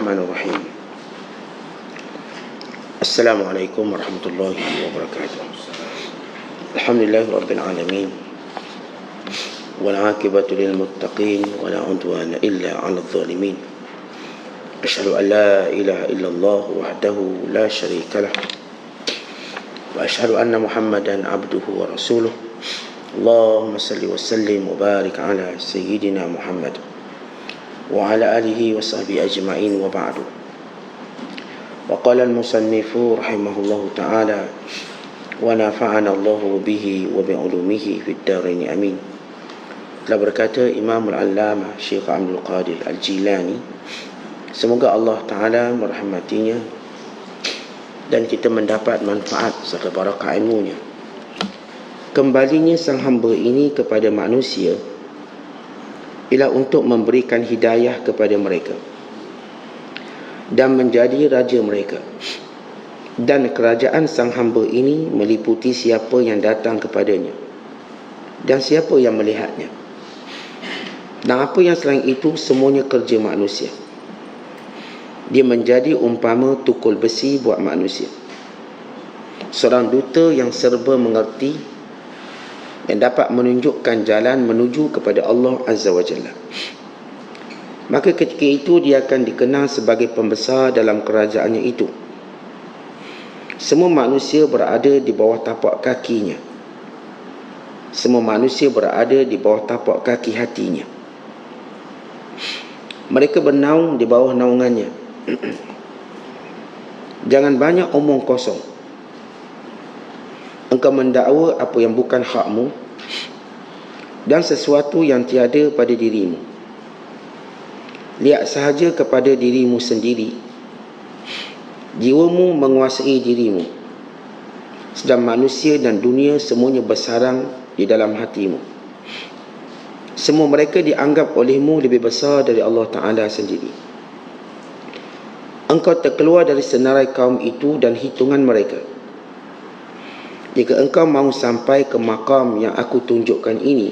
الرحمن الرحيم. السلام عليكم ورحمة الله وبركاته. الحمد لله رب العالمين، والعاقبة للمتقين ولا عدوان إلا على الظالمين. أشهد أن لا إله إلا الله وحده لا شريك له، وأشهد أن محمدا عبده ورسوله. اللهم صل وسلم وبارك على سيدنا محمد وعلى آله وصحبه أجمعين، وبعد. وقال المصنف رحمه الله تعالى: ونفعنا الله به وبعلومه في الدارين آمين. Telah berkata Imam Al-Allamah Syekh Abdul Qadir Al-Jilani, semoga Allah Ta'ala merahmatinya dan kita mendapat manfaat serta barakah ilmunya. Kembalinya sang hamba ini kepada manusia ialah untuk memberikan hidayah kepada mereka dan menjadi raja mereka. Dan kerajaan sang hamba ini meliputi siapa yang datang kepadanya dan siapa yang melihatnya. Dan apa yang selain itu semuanya kerja manusia. Dia menjadi umpama tukul besi buat manusia, seorang duta yang serba mengerti dan dapat menunjukkan jalan menuju kepada Allah Azza wa Jalla. Maka ketika itu dia akan dikenal sebagai pembesar dalam kerajaannya itu. Semua manusia berada di bawah tapak kakinya. Semua manusia berada di bawah tapak kaki hatinya. Mereka bernaung di bawah naungannya. Jangan banyak omong kosong. Engkau mendakwa apa yang bukan hakmu dan sesuatu yang tiada pada dirimu. Lihat sahaja kepada dirimu sendiri. Jiwamu menguasai dirimu, sedang manusia dan dunia semuanya bersarang di dalam hatimu. Semua mereka dianggap olehmu lebih besar dari Allah Ta'ala sendiri. Engkau terkeluar dari senarai kaum itu dan hitungan mereka. Jika engkau mahu sampai ke makam yang aku tunjukkan ini,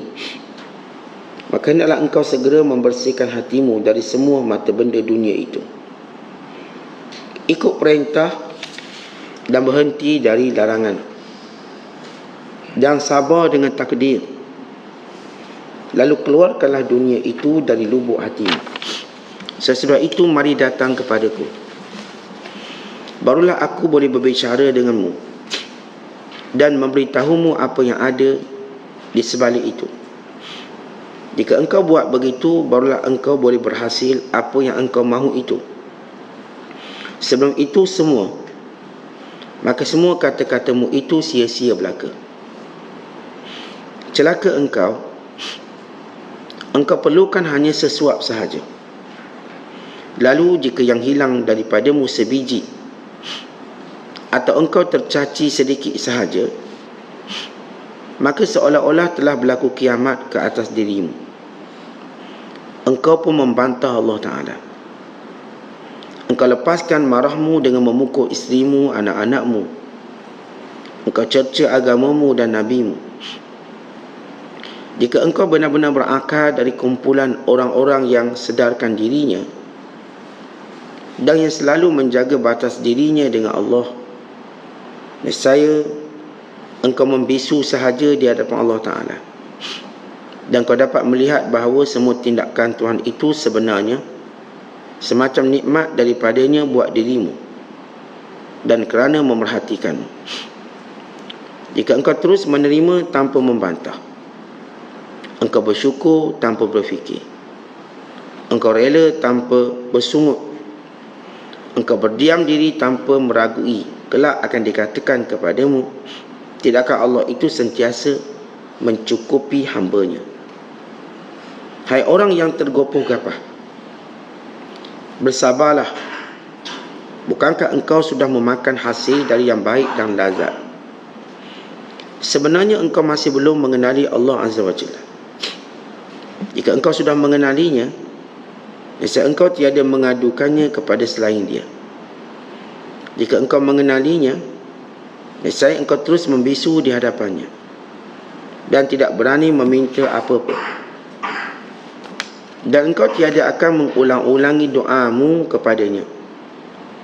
maka hendaklah engkau segera membersihkan hatimu dari semua mata benda dunia itu. Ikut perintah dan berhenti dari larangan. Dan sabar dengan takdir. Lalu keluarkanlah dunia itu dari lubuk hatimu. Sesudah itu mari datang kepadaku. Barulah aku boleh berbicara denganmu dan memberitahumu apa yang ada di sebalik itu. Jika engkau buat begitu, barulah engkau boleh berhasil apa yang engkau mahu itu. Sebelum itu semua, maka semua kata-katamu itu sia-sia belaka. Celaka engkau, engkau perlukan hanya sesuap sahaja. Lalu jika yang hilang daripadamu sebiji, atau engkau tercaci sedikit sahaja, maka seolah-olah telah berlaku kiamat ke atas dirimu. Engkau pun membantah Allah Ta'ala. Engkau lepaskan marahmu dengan memukul isterimu, anak-anakmu. Engkau cerca agamamu dan nabimu. Jika engkau benar-benar berakal dari kumpulan orang-orang yang sedarkan dirinya dan yang selalu menjaga batas dirinya dengan Allah, nescaya engkau membisu sahaja di hadapan Allah Ta'ala. Dan kau dapat melihat bahawa semua tindakan Tuhan itu sebenarnya semacam nikmat daripadanya buat dirimu dan kerana memerhatikanmu. Jika engkau terus menerima tanpa membantah, engkau bersyukur tanpa berfikir, engkau rela tanpa bersungut, engkau berdiam diri tanpa meragui, kelak akan dikatakan kepadamu, tidakkah Allah itu sentiasa mencukupi hambanya? Hai orang yang tergopoh gapah, bersabarlah. Bukankah engkau sudah memakan hasil dari yang baik dan lazat? Sebenarnya engkau masih belum mengenali Allah Azza wa Jalla. Jika engkau sudah mengenalinya, nescaya engkau tiada mengadukannya kepada selain dia. Jika engkau mengenalinya, nescaya engkau terus membisu di hadapannya dan tidak berani meminta apa-apa. dan engkau tiada akan mengulang-ulangi doamu kepadanya,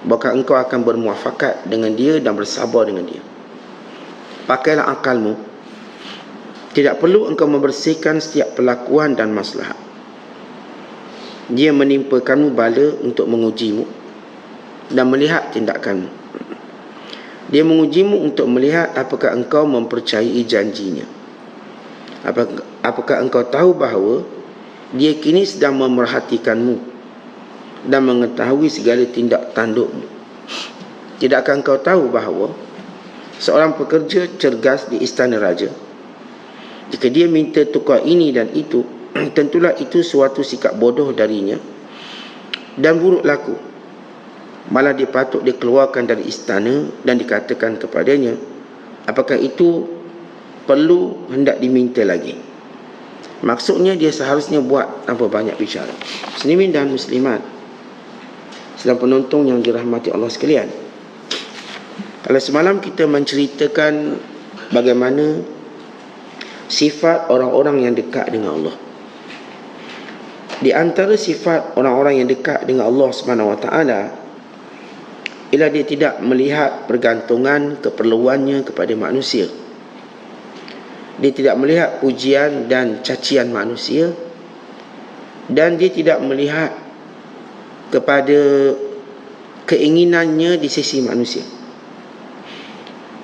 bahkan engkau akan bermuafakat dengan dia dan bersabar dengan dia. Pakailah akalmu. Tidak perlu engkau membersihkan setiap perlakuan dan maslahat. Dia menimpakanmu bala untuk mengujimu dan melihat tindakanmu. Dia mengujimu untuk melihat apakah engkau mempercayai janjinya. Apakah engkau tahu bahawa dia kini sedang memerhatikanmu dan mengetahui segala tindak tandukmu. Tidakkah engkau tahu bahawa seorang pekerja cergas di istana raja, jika dia minta tukar ini dan itu, tentulah itu suatu sikap bodoh darinya dan buruk laku. Malah dia patut dikeluarkan dari istana dan dikatakan kepadanya, apakah itu perlu hendak diminta lagi. Maksudnya dia seharusnya buat tanpa banyak bicara. Muslimin dan muslimat, sedang penonton yang dirahmati Allah sekalian, kalau semalam kita menceritakan bagaimana sifat orang-orang yang dekat dengan Allah, di antara sifat orang-orang yang dekat dengan Allah SWT ialah dia tidak melihat pergantungan keperluannya kepada manusia. Dia tidak melihat pujian dan cacian manusia, dan dia tidak melihat kepada keinginannya di sisi manusia.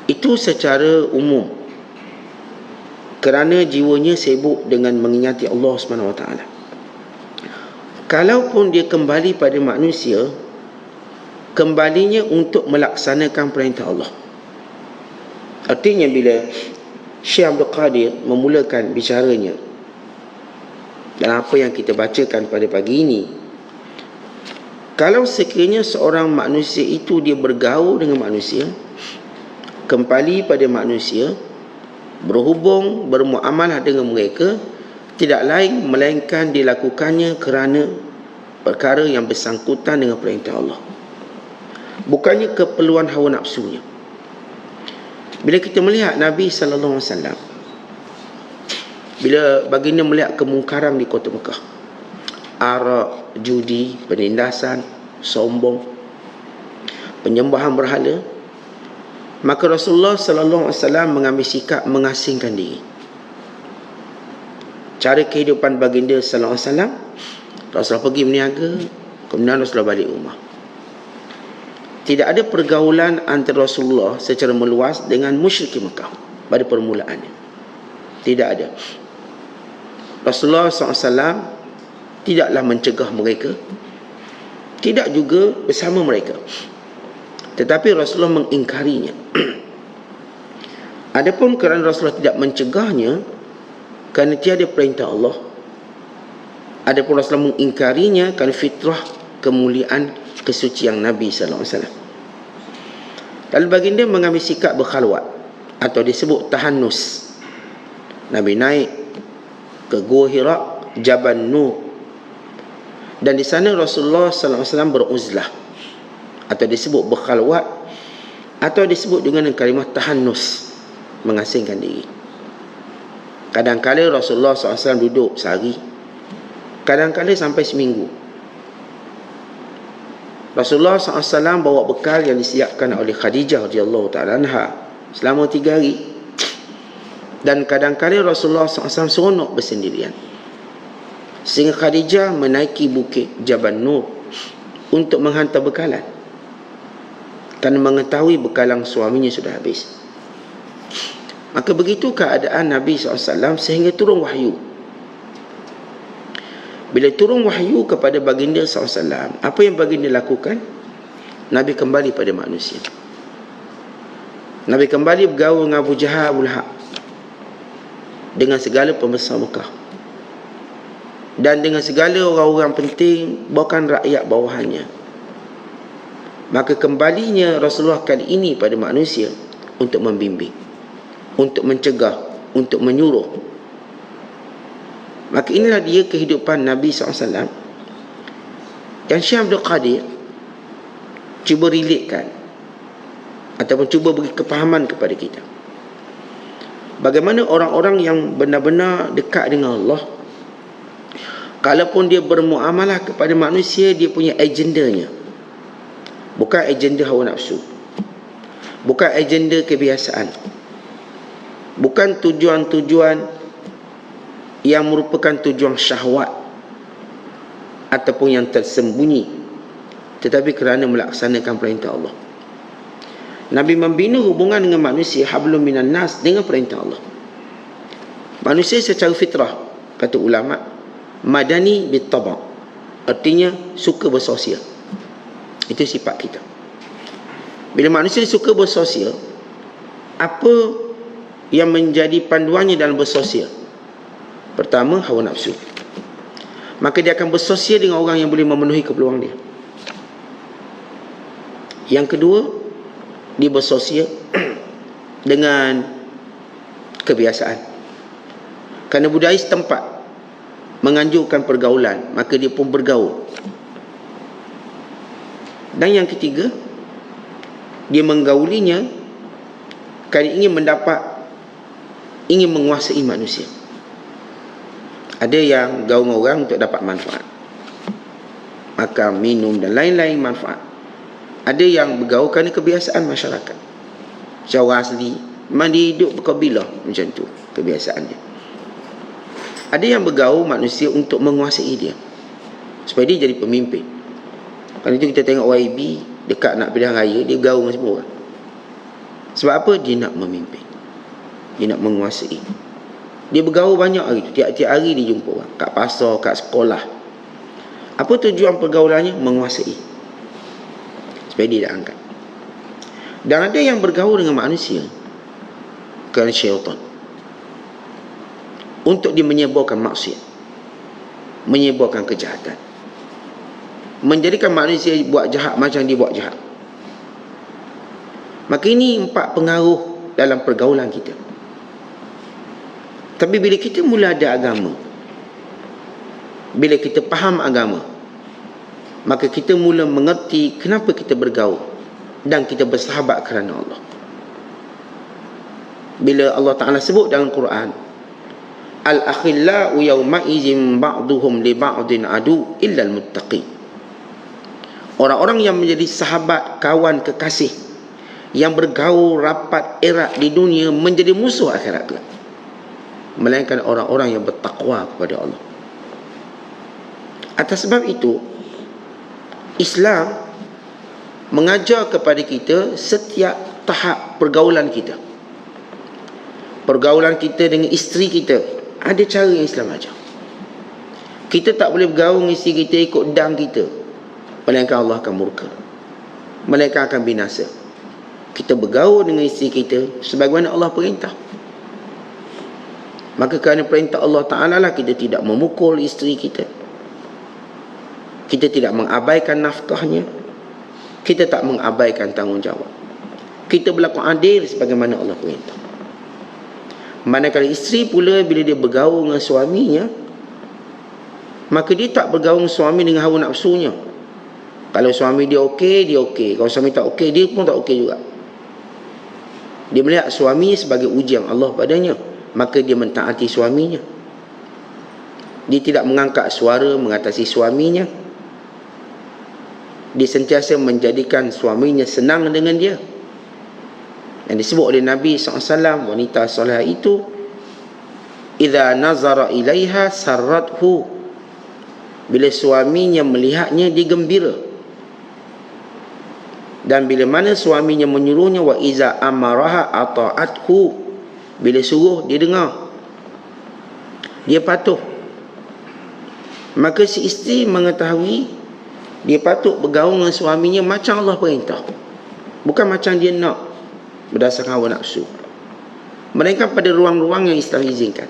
Itu secara umum, kerana jiwanya sibuk dengan mengingati Allah SWT. Kalaupun dia kembali pada manusia, kembalinya untuk melaksanakan perintah Allah. Artinya bila Syekh Abdul Qadir memulakan bicaranya dalam apa yang kita bacakan pada pagi ini, kalau sekiranya seorang manusia itu dia bergaul dengan manusia, kembali pada manusia, berhubung, bermuamalah dengan mereka, tidak lain melainkan dilakukannya kerana perkara yang bersangkutan dengan perintah Allah, bukannya keperluan hawa nafsunya. Bila kita melihat Nabi SAW, bila baginda melihat kemungkaran di kota Mekah, arak, judi, penindasan, sombong, penyembahan berhala, maka Rasulullah SAW mengambil sikap mengasingkan diri. Cara kehidupan baginda SAW, Rasulullah pergi berniaga, kemudian Rasulullah balik rumah. Tidak ada pergaulan antara Rasulullah secara meluas dengan musyrikin Mekah pada permulaannya. Tidak ada. Rasulullah SAW tidaklah mencegah mereka, tidak juga bersama mereka, tetapi Rasulullah mengingkarinya. Adapun kerana Rasulullah tidak mencegahnya kerana tiada perintah Allah, adapun Rasulullah mengingkarinya kerana fitrah kemuliaan kesucian Nabi SAW. Lalu baginda mengambil sikap berkhalwat atau disebut tahannus. Nabi naik ke Gua Hira, Jabal Nur, dan di sana Rasulullah SAW beruzlah atau disebut berkhalwat, atau disebut dengan kalimah tahannus, mengasingkan diri. Kadang-kadang Rasulullah SAW duduk sehari, kadang-kadang sampai seminggu. Rasulullah SAW bawa bekal yang disiapkan oleh Khadijah radhiyallahu ta'ala anha selama 3 hari. Dan kadang-kadang Rasulullah SAW seronok bersendirian, sehingga Khadijah menaiki bukit Jabal Nur untuk menghantar bekalan, kerana mengetahui bekalan suaminya sudah habis. Maka begitu keadaan Nabi SAW sehingga turun wahyu. Bila turun wahyu kepada baginda SAW, apa yang baginda lakukan? Nabi kembali pada manusia. Nabi kembali bergaul dengan Abu Jahal, Abu Lahab, dengan segala pembesar Mekah, dan dengan segala orang-orang penting, bahkan rakyat bawahannya. Maka kembalinya Rasulullah kali ini pada manusia untuk membimbing, untuk mencegah, untuk menyuruh. Maka inilah dia kehidupan Nabi SAW yang Syekh Abdul Qadir cuba relatekan ataupun cuba beri kepahaman kepada kita. Bagaimana orang-orang yang benar-benar dekat dengan Allah, kalaupun dia bermuamalah kepada manusia, dia punya agendanya. Bukan agenda hawa nafsu, bukan agenda kebiasaan, bukan tujuan-tujuan yang merupakan tujuan syahwat ataupun yang tersembunyi, tetapi kerana melaksanakan perintah Allah. Nabi membina hubungan dengan manusia, hablum minan nas, dengan perintah Allah. Manusia secara fitrah, kata ulama, madani bittaba', artinya suka bersosial. Itu sifat kita. Bila manusia suka bersosial, apa yang menjadi panduannya dalam bersosial? Pertama, hawa nafsu. Maka dia akan bersosial dengan orang yang boleh memenuhi keperluan dia. Yang kedua, dia bersosial dengan kebiasaan. Kerana budaya setempat menganjurkan pergaulan, maka dia pun bergaul. Dan yang ketiga, dia menggaulinya kerana ingin menguasai manusia. Ada yang gaul dengan orang untuk dapat manfaat, makan, minum dan lain-lain manfaat. Ada yang bergaul kerana kebiasaan masyarakat. Seorang asli memang dia hidup berkabilah, macam tu kebiasaan dia. Ada yang bergaul manusia untuk menguasai dia, supaya dia jadi pemimpin. Kerana itu kita tengok YB dekat nak pilihan raya, dia gaul dengan semua orang. Sebab apa? Dia nak memimpin, dia nak menguasai. Dia bergaul banyak hari tu, tiap-tiap hari dia jumpa orang, kat pasar, kat sekolah. Apa tujuan pergaulannya? Menguasai, supaya dia dah angkat. Dan ada yang bergaul dengan manusia kerana syaitan, untuk dia menyebarkan maksiat, menyebarkan kejahatan, menjadikan manusia buat jahat macam dia buat jahat. Maka ini 4 pengaruh dalam pergaulan kita. Tapi bila kita mula ada agama, bila kita faham agama, maka kita mula mengerti kenapa kita bergaul dan kita bersahabat kerana Allah. Bila Allah Ta'ala sebut dalam Quran, al-akhillau yawma izin ba'duhum li ba'din adu illa al-muttaqin. Orang-orang yang menjadi sahabat, kawan, kekasih, yang bergaul rapat erat di dunia, menjadi musuh akhirat kelak, melainkan orang-orang yang bertakwa kepada Allah. Atas sebab itu, Islam mengajar kepada kita setiap tahap pergaulan kita. Pergaulan kita dengan isteri kita, ada cara yang Islam ajar. Kita tak boleh bergaul dengan isteri kita ikut dam kita, melainkan Allah akan murka, melainkan akan binasa. Kita bergaul dengan isteri kita sebagaimana Allah perintah. Maka kerana perintah Allah Ta'ala lah kita tidak memukul isteri kita, kita tidak mengabaikan nafkahnya, kita tak mengabaikan tanggungjawab, kita berlaku adil sebagaimana Allah perintah. Manakala isteri pula, bila dia bergaul dengan suaminya, maka dia tak bergaul dengan suami dengan hawa nafsunya. Kalau suami dia okey, dia okey. Kalau suami tak okey, dia pun tak okey juga. Dia melihat suami sebagai ujian Allah padanya, maka dia mentaati suaminya. Dia tidak mengangkat suara mengatasi suaminya. Dia sentiasa menjadikan suaminya senang dengan dia. Yang disebut oleh Nabi SAW, wanita soleh itu, idza nazara ilaiha sarrathu, bila suaminya melihatnya dia gembira. Dan bila mana suaminya menyuruhnya, wa iza amaraha ata'athu, bila suruh dia dengar, dia patuh. Maka si isteri mengetahui dia patut bergaul dengan suaminya macam Allah perintah, bukan macam dia nak berdasarkan hawa nafsu, melainkan pada ruang-ruang yang Islam izinkan.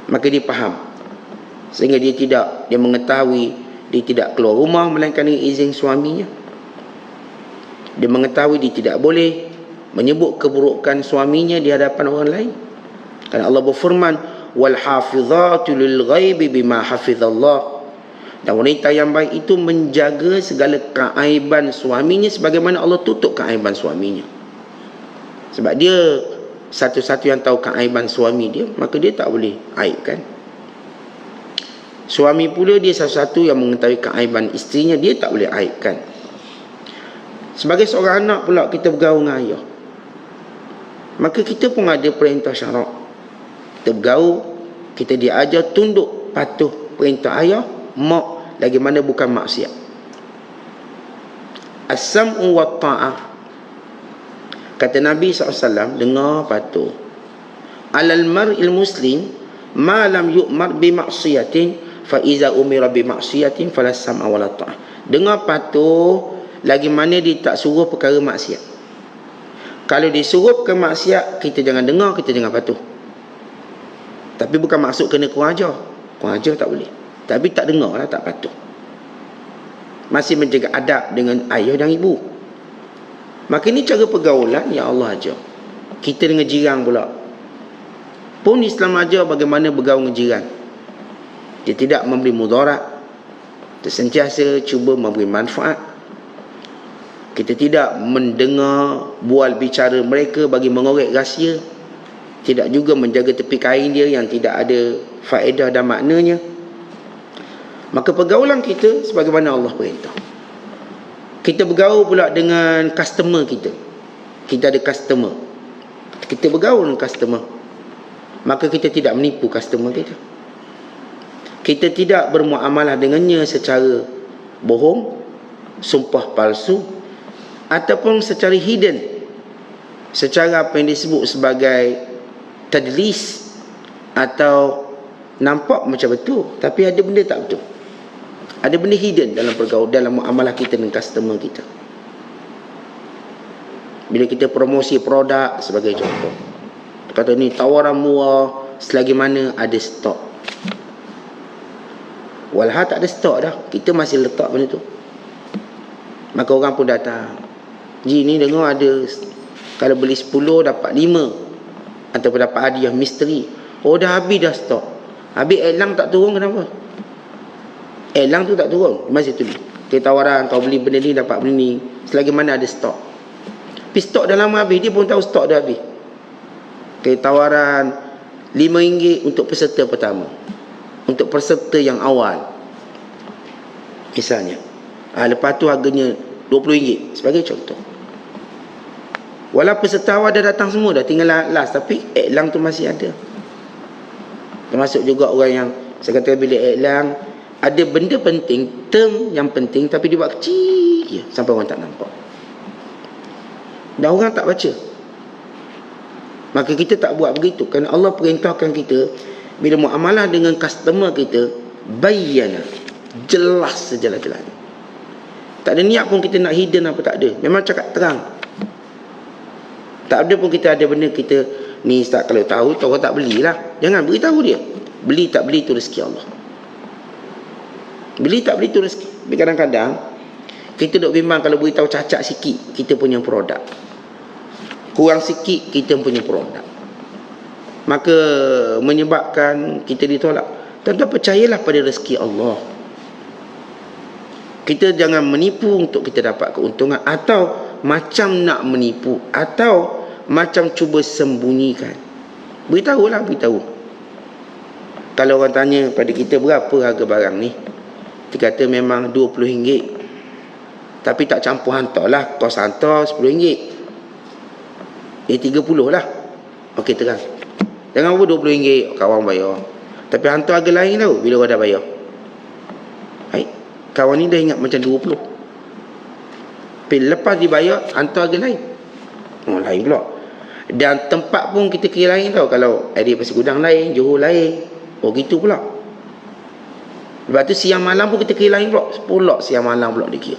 Maka dia faham, sehingga dia mengetahui dia tidak keluar rumah melainkan dengan izin suaminya. Dia mengetahui dia tidak boleh menyebut keburukan suaminya di hadapan orang lain. Kerana Allah berfirman, wal hafizatu lil ghaibi bima hafizallah. Dan wanita yang baik itu menjaga segala keaiban suaminya sebagaimana Allah tutup keaiban suaminya. Sebab dia satu-satu yang tahu keaiban suami dia, maka dia tak boleh aibkan. Suami pula dia satu-satu yang mengetahui keaiban isterinya, dia tak boleh aibkan. Sebagai seorang anak pula kita bergaul dengan ayah, maka kita pun ada perintah syarak. Kita bergaul, kita diajar tunduk patuh perintah ayah, mak, lagi mana bukan maksiat. As-sam'u wa ta'ah. Kata Nabi SAW, dengar patuh. Alal mar'il muslim ma lam yu'mar bi maksiatin fa iza umira bi maksiatin fala sam'a wa la ta'ah. Dengar patuh lagi mana dia tak suruh perkara maksiat. Kalau disuruh ke maksiat, kita jangan dengar, kita jangan patuh. Tapi bukan maksud kena kurang ajar. Kurang ajar tak boleh. Tapi tak dengar lah, tak patuh. Masih menjaga adab dengan ayah dan ibu. Maka ini cara pergaulan yang Allah ajar. Kita dengan jiran pula pun Islam ajar bagaimana bergaul dengan jiran. Dia tidak memberi mudarat, dia sentiasa cuba memberi manfaat. Kita tidak mendengar bual bicara mereka bagi mengorek rahsia. Tidak juga menjaga tepi kain dia yang tidak ada faedah dan maknanya. Maka pergaulan kita sebagaimana Allah perintah. Kita bergaul pula dengan customer kita. Kita ada customer, kita bergaul dengan customer, maka kita tidak menipu customer kita. Kita tidak bermuamalah dengannya secara bohong, sumpah palsu, ataupun secara hidden, secara apa yang disebut sebagai tadlis, atau nampak macam betul tapi ada benda tak betul. Ada benda hidden dalam pergaulan, dalam muamalah kita dengan customer kita. Bila kita promosi produk sebagai contoh, kata ni tawaran murah selagi mana ada stok. Walhal tak ada stok dah, kita masih letak benda tu. Maka orang pun datang, Ji ni dengar ada, kalau beli 10 dapat 5, ataupun dapat hadiah misteri. Oh dah habis dah stok. Habis elang tak turun, kenapa? Elang tu tak turun, masih tulis kita tawaran, kau beli benda ni dapat benda ni selagi mana ada stok. Tapi stok dah lama habis, dia pun tahu stok dah habis. Kita tawaran RM5 untuk peserta pertama, untuk peserta yang awal misalnya. Lepas tu harganya RM20 sebagai contoh. Walau peserta awal dah datang semua, dah tinggal last, tapi elang tu masih ada. Termasuk juga orang yang saya kata bila elang ada benda penting, term yang penting, tapi dia buat kecil je sampai orang tak nampak dan orang tak baca. Maka kita tak buat begitu, kerana Allah perintahkan kita bila muamalah dengan customer kita, bayyana, jelas sejelas-jelasnya. Tak ada niat pun kita nak hidden apa, tak ada. Memang cakap terang. Tak ada pun kita ada benda kita ni Ustaz, kalau tahu orang tak belilah. Jangan beritahu dia. Beli tak beli tu rezeki Allah. Beli tak beli tu rezeki. Tapi kadang-kadang kita duk bimbang, kalau beritahu cacat sikit kita punya produk, kurang sikit kita punya produk, maka menyebabkan kita ditolak. Tuan-tuan percayalah pada rezeki Allah. Kita jangan menipu untuk kita dapat keuntungan, atau macam nak menipu, atau macam cuba sembunyikan. Beritahulah, beritahu. Kalau orang tanya pada kita berapa harga barang ni, kita kata memang RM20, tapi tak campur hantar lah, kos hantar RM10, RM30 lah. Okey, terang. Jangan apa RM20 kawan bayar, tapi hantar harga lain tau bila orang dah bayar. Baik, kawan ni dah ingat macam 20, tapi lepas dibayar hantar harga lain. Lain pula. Dan tempat pun kita kira lain tau. Kalau area Pasir Gudang lain, Johor lain, gitu pula. Lepas tu siang malam pun kita kira lain pula. Siang malam pula dia kira.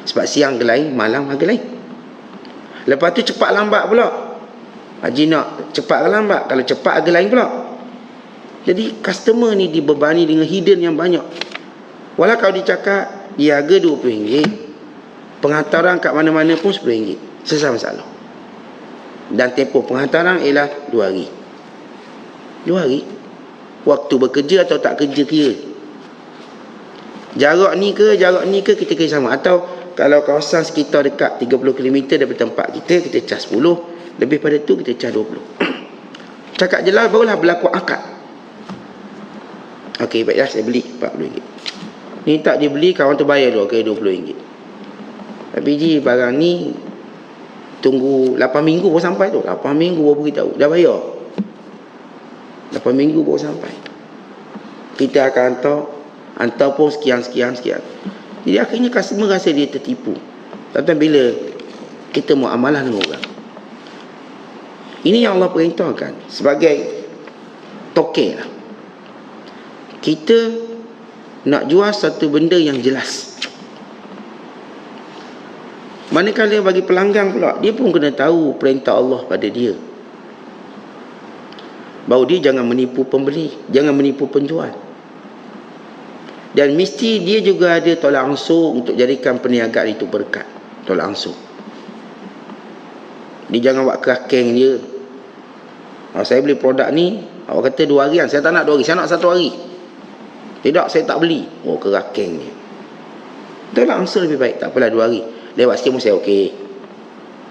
Sebab siang harga lain, malam harga lain. Lepas tu cepat lambat pula. Haji nak cepat ke lambat? Kalau cepat harga lain pula. Jadi customer ni dibebani dengan hidden yang banyak. Walau kalau dicakap dia harga RM20, penghantaran kat mana-mana pun RM10, selesai masalah. Dan tempoh penghantaran ialah 2 hari. 2 hari. Waktu bekerja atau tak kerja kira. Jarak ni ke kita kira sama. Atau kalau kawasan sekitar dekat 30 km daripada tempat kita cas 10. Lebih pada tu kita cas 20. Cakap jelas barulah berlaku akad. Okey, baiklah saya beli RM40. Ni tak dibeli, kawan tu bayar dulu, okey RM20. Tapi ji barang ni tunggu 8 minggu baru sampai tu. 8 minggu baru beritahu, dah bayar. 8 minggu baru sampai. Kita akan hantar pun sekian. Jadi akhirnya customer rasa dia tertipu. Tapi bila kita muamalah dengan orang, ini yang Allah perintahkan sebagai token lah. Kita nak jual satu benda yang jelas. Manakala bagi pelanggan pula, dia pun kena tahu perintah Allah pada dia, bahawa dia jangan menipu pembeli, jangan menipu penjual. Dan mesti dia juga ada tolak ansur untuk jadikan perniagaan itu berkat. Tolak ansur. Dia jangan buat kerakeng dia. Saya beli produk ni, awak kata 2 harian, saya tak nak 2 hari, saya nak 1 hari. Tidak, saya tak beli. Oh, kerakeng dia. Tolak ansur lebih baik, tak apalah 2 hari. Lewat sikit pun saya okey.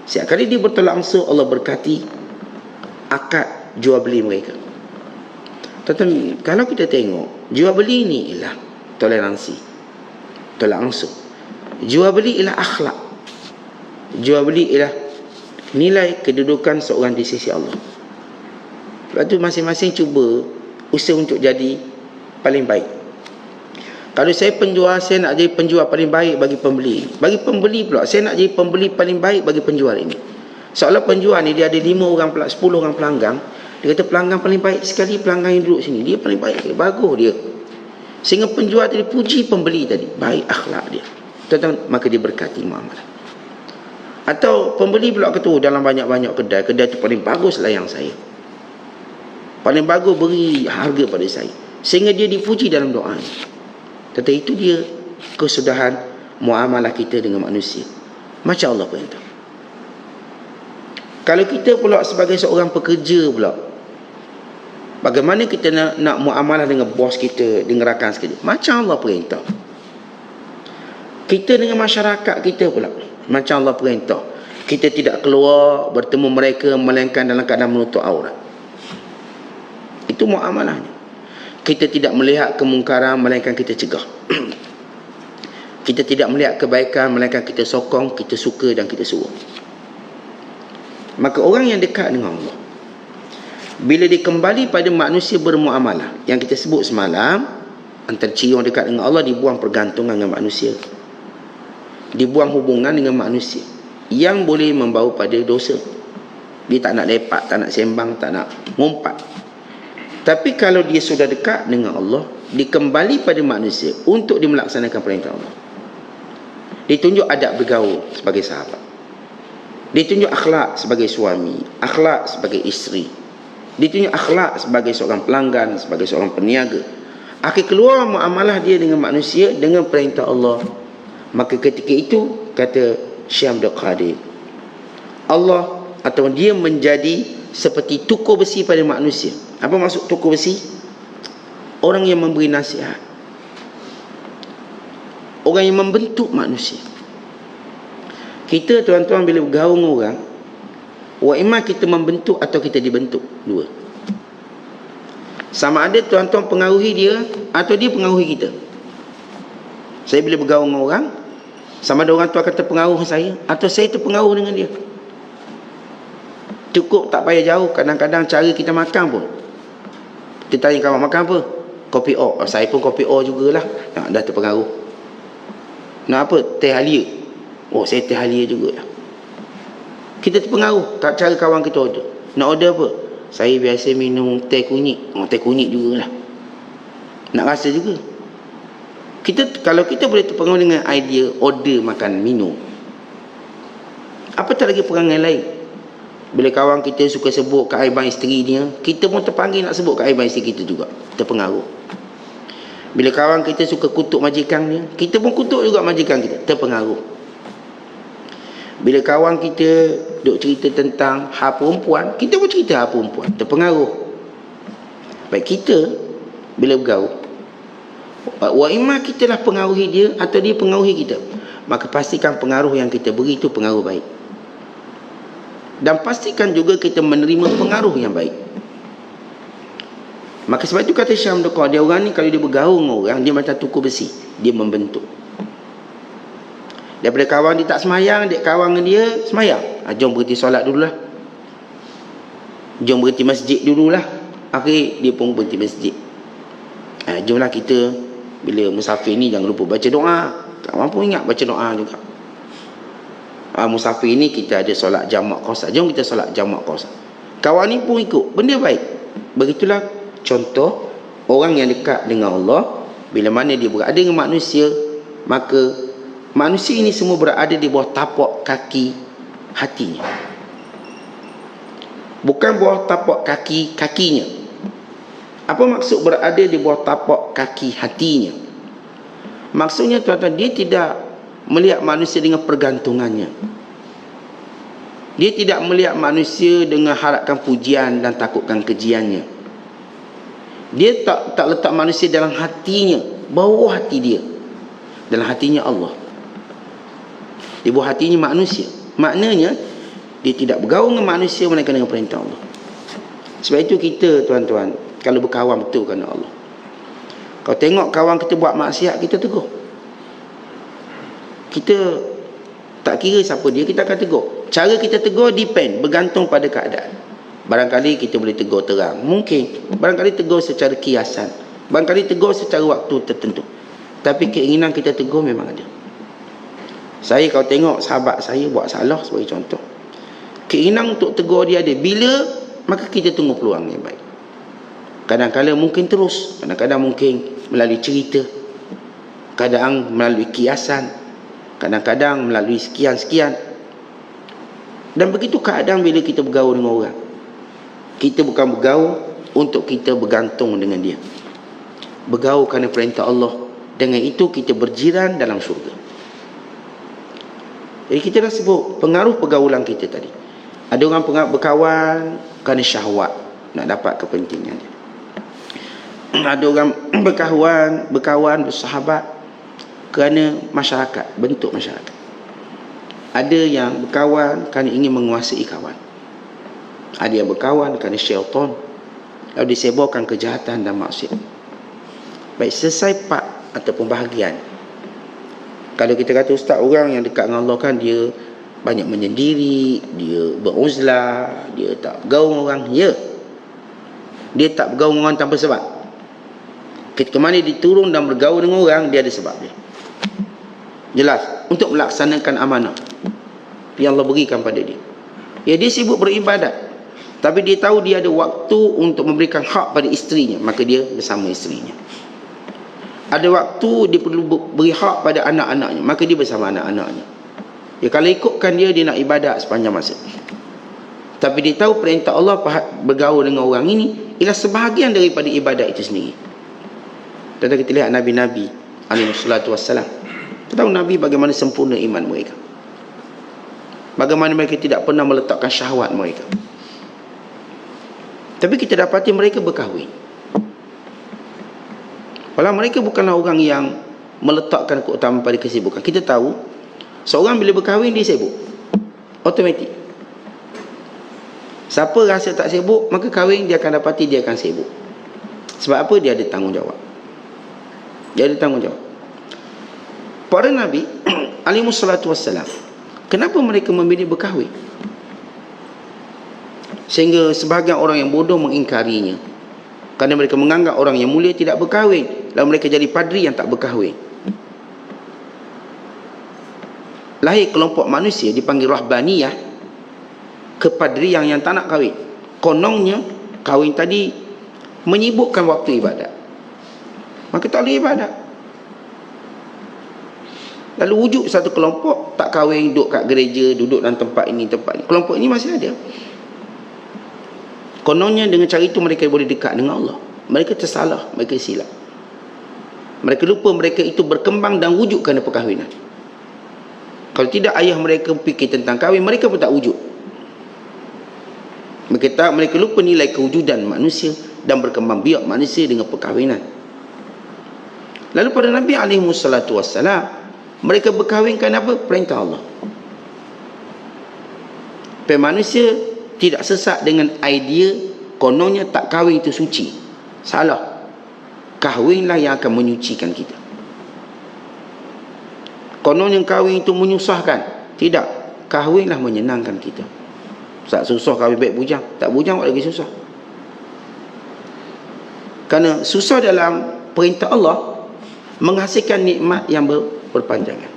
Setiap kali dia bertolak ansur, Allah berkati akad jual beli mereka. Tetapi kalau kita tengok, jual beli ni ialah toleransi, tolak ansur. Jual beli ialah akhlak. Jual beli ialah nilai kedudukan seorang di sisi Allah. Lepas tu masing-masing cuba usaha untuk jadi paling baik. Kalau saya penjual, saya nak jadi penjual paling baik bagi pembeli. Bagi pembeli pula, saya nak jadi pembeli paling baik bagi penjual ini. Seolah penjual ni dia ada 5 orang, 10 orang pelanggan. Dia kata pelanggan paling baik sekali, pelanggan yang duduk sini, dia paling baik, bagus dia. Sehingga penjual tadi puji pembeli tadi, baik akhlak dia. Tentang maka dia berkati muamalah. Atau pembeli pula kata, dalam banyak-banyak kedai tu paling bagus layan saya, paling bagus beri harga pada saya, sehingga dia dipuji dalam doa. Tetapi itu dia kesudahan muamalah kita dengan manusia. Macam Allah perintah. Kalau kita pula sebagai seorang pekerja pula, bagaimana kita nak muamalah dengan bos kita, dengan rakan kita? Macam Allah perintah. Kita dengan masyarakat kita pula, macam Allah perintah. Kita tidak keluar bertemu mereka melainkan dalam keadaan menutup aurat. Itu muamalahnya. Kita tidak melihat kemungkaran melainkan kita cegah. Kita tidak melihat kebaikan melainkan kita sokong, kita suka dan kita suruh. Maka orang yang dekat dengan Allah, bila dia kembali pada manusia bermuamalah, yang kita sebut semalam, antara ciri orang dekat dengan Allah, dibuang pergantungan dengan manusia, dibuang hubungan dengan manusia yang boleh membawa pada dosa. Dia tak nak lepak, tak nak sembang, tak nak ngumpat. Tapi kalau dia sudah dekat dengan Allah, dia kembali pada manusia untuk dia melaksanakan perintah Allah. Dia tunjuk adab bergaul sebagai sahabat. Dia tunjuk akhlak sebagai suami, akhlak sebagai isteri. Dia tunjuk akhlak sebagai seorang pelanggan, sebagai seorang peniaga. Akhir keluar muamalah dia dengan manusia dengan perintah Allah. Maka ketika itu, kata Syekh Abdul Qadir, Allah atau dia menjadi seperti tukar besi pada manusia. Apa maksud tukar besi? Orang yang memberi nasihat, orang yang membentuk manusia. Kita tuan-tuan bila bergaul dengan orang, wa imma kita membentuk atau kita dibentuk. Dua. Sama ada tuan-tuan pengaruhi dia atau dia pengaruhi kita. Saya bila bergaul dengan orang, sama ada orang tu akan terpengaruh saya atau saya terpengaruh dengan dia. Cukup tak payah jauh. Kadang-kadang cara kita makan pun, kita tanya kawan makan apa? Kopi O. Saya pun kopi O jugalah. Dah terpengaruh. Nak apa? Teh halia. Oh, saya teh halia jugalah. Kita terpengaruh tak cara kawan kita order. Nak order apa? Saya biasa minum teh kunyit. Oh, teh kunyit jugalah. Nak rasa juga. Kalau kita boleh terpengaruh dengan idea order makan minum, apa tak lagi perangai lain? Bila kawan kita suka sebut keaiban isteri dia, kita pun terpanggil nak sebut keaiban isteri kita juga, terpengaruh. Bila kawan kita suka kutuk majikan dia, kita pun kutuk juga majikan kita, terpengaruh. Bila kawan kita duk cerita tentang hak perempuan, kita pun cerita hak perempuan, terpengaruh. Baik, kita bila bergaul, wa imma kita lah pengaruhi dia atau dia pengaruhi kita, maka pastikan pengaruh yang kita beri itu pengaruh baik. Dan pastikan juga kita menerima pengaruh yang baik. Maka sebab itu kata Syekh Abdul Qadir, orang ni kalau dia bergaul dengan orang, dia macam tuku besi, dia membentuk. Daripada kawan dia tak semayang, dek kawan dengan dia semayang. Jom berhenti solat dululah, jom berhenti masjid dululah. Akhir dia pun berhenti masjid. Jomlah kita bila musafir ni jangan lupa baca doa. Kawan pun ingat baca doa juga. Musafir ni kita ada solat jamak qasar, jom kita solat jamak qasar. Kawan ni pun ikut, benda baik. Begitulah contoh orang yang dekat dengan Allah. Bila mana dia berada dengan manusia, maka manusia ini semua berada di bawah tapak kaki hatinya, bukan bawah tapak kaki kakinya. Apa maksud berada di bawah tapak kaki hatinya? Maksudnya tuan-tuan, dia tidak melihat manusia dengan pergantungannya. Dia tidak melihat manusia dengan harapkan pujian dan takutkan kejiannya. Dia tak letak manusia dalam hatinya, bawah hati dia. Dalam hatinya Allah, di bawah hatinya manusia. Maknanya dia tidak bergaul dengan manusia melainkan dengan perintah Allah. Sebab itu kita tuan-tuan, kalau berkawan betul kerana Allah, kalau tengok kawan kita buat maksiat, kita tegur. Kita tak kira siapa dia, kita akan tegur. Cara kita tegur depend, bergantung pada keadaan. Barangkali kita boleh tegur terang, mungkin. Barangkali tegur secara kiasan, barangkali tegur secara waktu tertentu. Tapi keinginan kita tegur memang ada. Saya kalau tengok sahabat saya buat salah sebagai contoh, keinginan untuk tegur dia ada. Bila? Maka kita tunggu peluang yang baik. Kadang-kadang mungkin terus, kadang-kadang mungkin melalui cerita, kadang melalui kiasan, kadang-kadang melalui sekian-sekian. Dan begitu keadaan bila kita bergaul dengan orang. Kita bukan bergaul untuk kita bergantung dengan dia, bergaul kerana perintah Allah. Dengan itu kita berjiran dalam syurga. Jadi kita dah sebut pengaruh pergaulan kita tadi. Ada orang berkawan kerana syahwat, nak dapat kepentingan dia. Ada orang berkawan, bersahabat kerana masyarakat, bentuk masyarakat. Ada yang berkawan kerana ingin menguasai kawan. Ada yang berkawan kerana syaitan, lalu disebarkan kejahatan dan maksiat. Baik, selesai part ataupun bahagian. Kalau kita kata ustaz, orang yang dekat dengan Allah kan dia banyak menyendiri, dia beruzlah, dia tak bergaul dengan orang. Ya, dia tak bergaul dengan orang tanpa sebab. Ketika mana dia turun dan bergaul dengan orang, dia ada sebab dia. Jelas, untuk melaksanakan amanah yang Allah berikan pada dia. Ya, dia sibuk beribadat, tapi dia tahu dia ada waktu untuk memberikan hak pada isterinya, maka dia bersama isterinya. Ada waktu dia perlu beri hak pada anak-anaknya, maka dia bersama anak-anaknya. Ya, kalau ikutkan dia nak ibadat sepanjang masa. Tapi dia tahu perintah Allah bergaul dengan orang ini ialah sebahagian daripada ibadat itu sendiri. Tadi kita lihat Nabi-Nabi alaihi salatu wassalam. Kita tahu Nabi bagaimana sempurna iman mereka, bagaimana mereka tidak pernah meletakkan syahwat mereka. Tapi kita dapati mereka berkahwin. Walau mereka bukanlah orang yang meletakkan keutamaan pada kesibukan. Kita tahu seorang bila berkahwin dia sibuk, automatik. Siapa rasa tak sibuk, maka kahwin dia akan dapati dia akan sibuk. Sebab apa? Dia ada tanggungjawab. Dia ada tanggungjawab. Para Nabi alaihi salatu wassalam, kenapa mereka memilih berkahwin? Sehingga sebahagian orang yang bodoh mengingkarinya, kerana mereka menganggap orang yang mulia tidak berkahwin, lalu mereka jadi padri yang tak berkahwin. Lahir kelompok manusia dipanggil rahbaniyah, kepadrian yang tak nak kahwin. Konongnya kahwin tadi menyibukkan waktu ibadat, maka tak boleh ibadat. Lalu wujud satu kelompok tak kahwin, duduk kat gereja, duduk dalam tempat ini, tempat ini. Kelompok ini masih ada. Kononnya dengan cara itu mereka boleh dekat dengan Allah. Mereka tersalah, mereka silap. Mereka lupa mereka itu berkembang dan wujud kerana perkahwinan. Kalau tidak ayah mereka fikir tentang kahwin, mereka pun tak wujud. Mereka lupa nilai kewujudan manusia dan berkembang biak manusia dengan perkahwinan. Lalu pada Nabi alaihi salatu wassalam, mereka berkahwin kerana apa? Perintah Allah. Supaya manusia tidak sesat dengan idea kononnya tak kahwin itu suci. Salah. Kahwinlah yang akan menyucikan kita. Kononnya kahwin itu menyusahkan. Tidak. Kahwinlah menyenangkan kita. Tak susah kahwin baik bujang. Tak bujang lagi susah. Kerana susah dalam perintah Allah menghasilkan nikmat yang berpanjangan.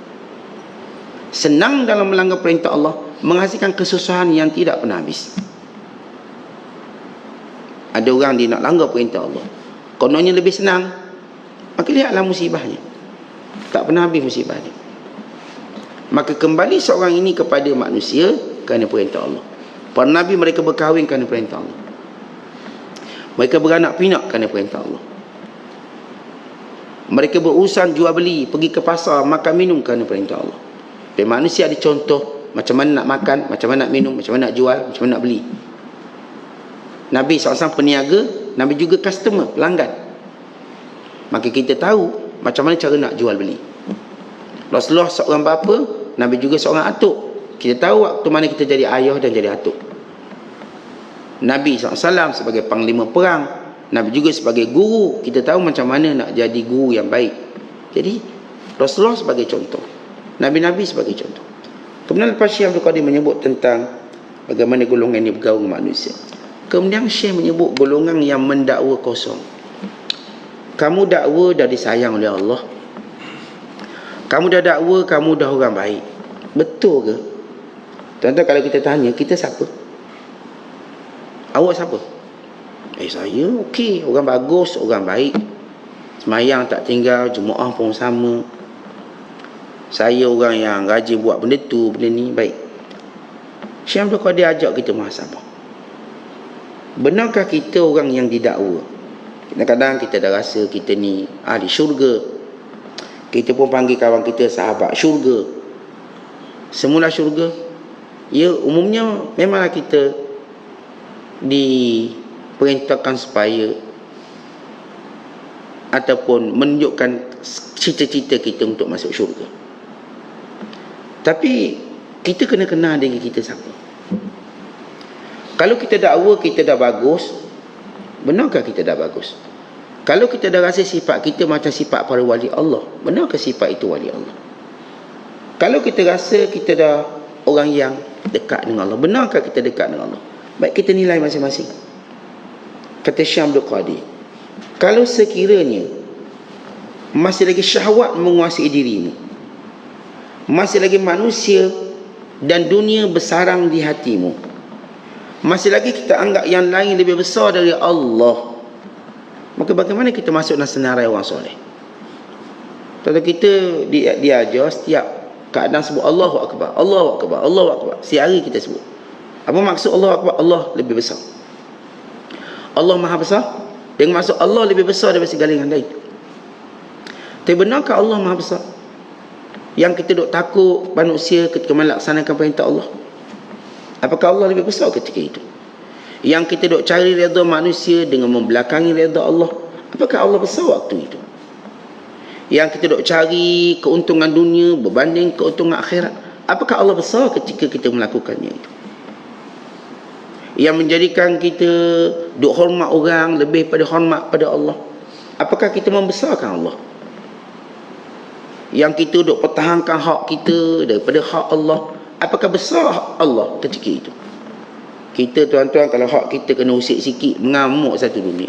Senang dalam melanggar perintah Allah menghasilkan kesusahan yang tidak pernah habis. Ada orang dia nak langgar perintah Allah, kononnya lebih senang, maka lihatlah musibahnya. Tak pernah habis musibahnya. Maka kembali seorang ini kepada manusia kerana perintah Allah. Para Nabi mereka berkahwin kerana perintah Allah. Mereka beranak pinak kerana perintah Allah. Mereka berurusan jual beli, pergi ke pasar, makan minum kerana perintah Allah. Dan manusia ada contoh macam mana nak makan, macam mana nak minum, macam mana nak jual, macam mana nak beli. Nabi SAW peniaga, Nabi juga customer, pelanggan. Maka kita tahu macam mana cara nak jual beli. Rasulullah seorang bapa, Nabi juga seorang atuk. Kita tahu waktu mana kita jadi ayah dan jadi atuk. Nabi SAW sebagai panglima perang, Nabi juga sebagai guru. Kita tahu macam mana nak jadi guru yang baik. Jadi Rasulullah sebagai contoh, Nabi-Nabi sebagai contoh. Kemudian lepas Syekh Abdul Qadir menyebut tentang bagaimana golongan ini bergaul dengan manusia. Kemudian Syekh menyebut golongan yang mendakwa kosong. Kamu dakwa dah disayang oleh Allah. Kamu dah dakwa kamu dah orang baik. Betul ke? Tuan-tuan, kalau kita tanya, kita siapa? Awak siapa? Saya okey, orang bagus, orang baik. Semayang tak tinggal, jemaah pun sama. Saya orang yang rajin buat benda tu, benda ni, baik. Syekh Abdul Qadir ajak kita muhasabah. Benarkah kita orang yang didakwa? Kadang-kadang kita dah rasa kita ni ahli syurga. Kita pun panggil kawan kita sahabat syurga. Semula syurga? Ya, umumnya memanglah kita diperintahkan supaya ataupun menunjukkan cita-cita kita untuk masuk syurga. Tapi kita kena kenal diri kita siapa. Kalau kita dakwa kita dah bagus, benarkah kita dah bagus? Kalau kita dah rasa sifat kita macam sifat para wali Allah, benarkah sifat itu wali Allah? Kalau kita rasa kita dah orang yang dekat dengan Allah, benarkah kita dekat dengan Allah? Baik, kita nilai masing-masing. Kata Syekh Abdul Qadir, kalau sekiranya masih lagi syahwat menguasai dirimu, masih lagi manusia dan dunia bersarang di hatimu, masih lagi kita anggap yang lain lebih besar dari Allah, maka bagaimana kita masuk dalam senarai orang soleh? Kalau kita diajar setiap keadaan sebut Allahu Akbar, Allahu Akbar, Allahu Akbar. Setiap hari kita sebut. Apa maksud Allahu Akbar? Allah lebih besar. Allah Maha Besar. Dengan maksud Allah lebih besar daripada segala yang lain. Tapi benarkah Allah Maha Besar? Yang kita duk takut manusia ketika melaksanakan perintah Allah? Apakah Allah lebih besar ketika itu? Yang kita duk cari redha manusia dengan membelakangi redha Allah, apakah Allah besar waktu itu? Yang kita duk cari keuntungan dunia berbanding keuntungan akhirat, apakah Allah besar ketika kita melakukannya itu? Yang menjadikan kita duk hormat orang lebih pada hormat pada Allah, apakah kita membesarkan Allah? Yang kita duk pertahankan hak kita daripada hak Allah, apakah besar hak Allah ketika itu? Kita, tuan-tuan, kalau hak kita kena usik sikit, mengamuk satu dunia.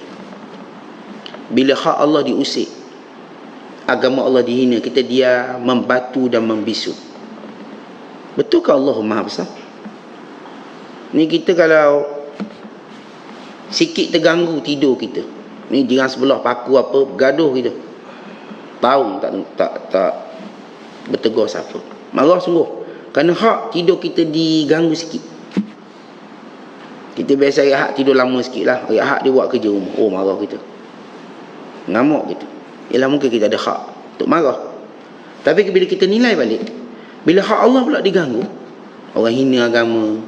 Bila hak Allah diusik, agama Allah dihina, kita dia membatu dan membisu. Betulkah Allah Maha Besar? Ni kita kalau sikit terganggu tidur kita, ni jiran sebelah paku apa, bergaduh kita, tahu tak bertegur siapa, marah sungguh. Kerana hak tidur kita diganggu sikit. Kita biasa hari Ahad tidur lama sikit lah. Hari Ahad dia buat kerja rumah, oh marah kita, ngamuk kita. Ialah mungkin kita ada hak untuk marah. Tapi bila kita nilai balik, bila hak Allah pula diganggu, orang hina agama,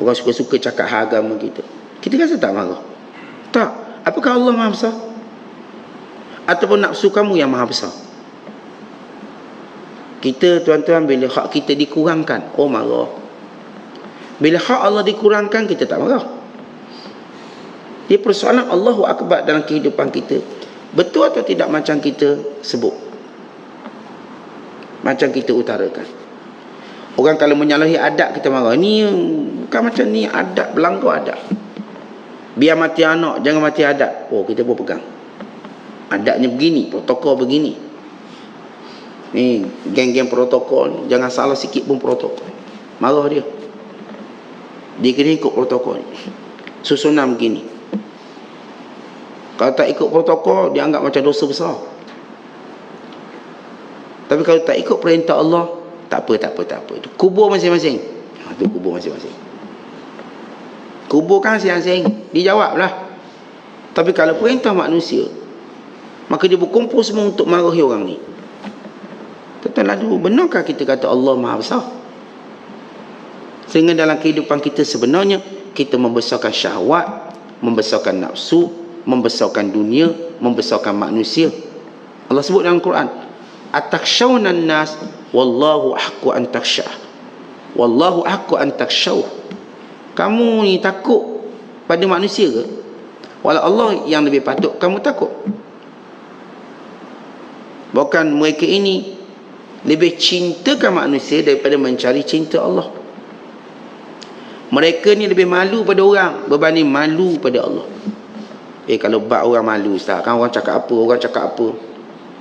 orang suka-suka cakap hak agama kita, kita rasa tak marah? Tak. Apakah Allah Maha Besar? Ataupun nafsu kamu yang Maha Besar? Kita, tuan-tuan, bila hak kita dikurangkan, oh marah. Bila hak Allah dikurangkan, kita tak marah. Dia persoalan Allahu Akbar dalam kehidupan kita. Betul atau tidak macam kita sebut? Macam kita utarakan. Orang kalau menyalahi adab kita marah. Ni bukan macam ni, adab, berlanggar adab. Biar mati anak, jangan mati adab. Oh, kita pun pegang. Adabnya begini, protokol begini. Ni geng-geng protokol, jangan salah sikit pun protokol. Marah dia. Dia kena ikut protokol. Susunan begini. Kalau tak ikut protokol, dia anggap macam dosa besar. Tapi kalau tak ikut perintah Allah, tak apa. Itu kubur masing-masing. Itu kubur masing-masing. Kubur kan masing-masing. Dijawablah. Tapi kalau perintah manusia, maka dia berkumpul semua untuk marahi orang ni. Tuan-tuan lalu, benarkah kita kata Allah Maha Besar? Sehingga dalam kehidupan kita sebenarnya, kita membesarkan syahwat, membesarkan nafsu, membesarkan dunia, membesarkan manusia. Allah sebut dalam Quran, atakhshawnan nas wallahu ahqqu an takhshah. Wallahu ahqqu an takhshaw. Kamu ni takut pada manusia ke? Walau Allah yang lebih patut kamu takut. Bukan mereka ini lebih cintakan manusia daripada mencari cinta Allah. Mereka ni lebih malu pada orang berbanding malu pada Allah. Kalau bab orang malu, Ustaz, kan orang cakap apa,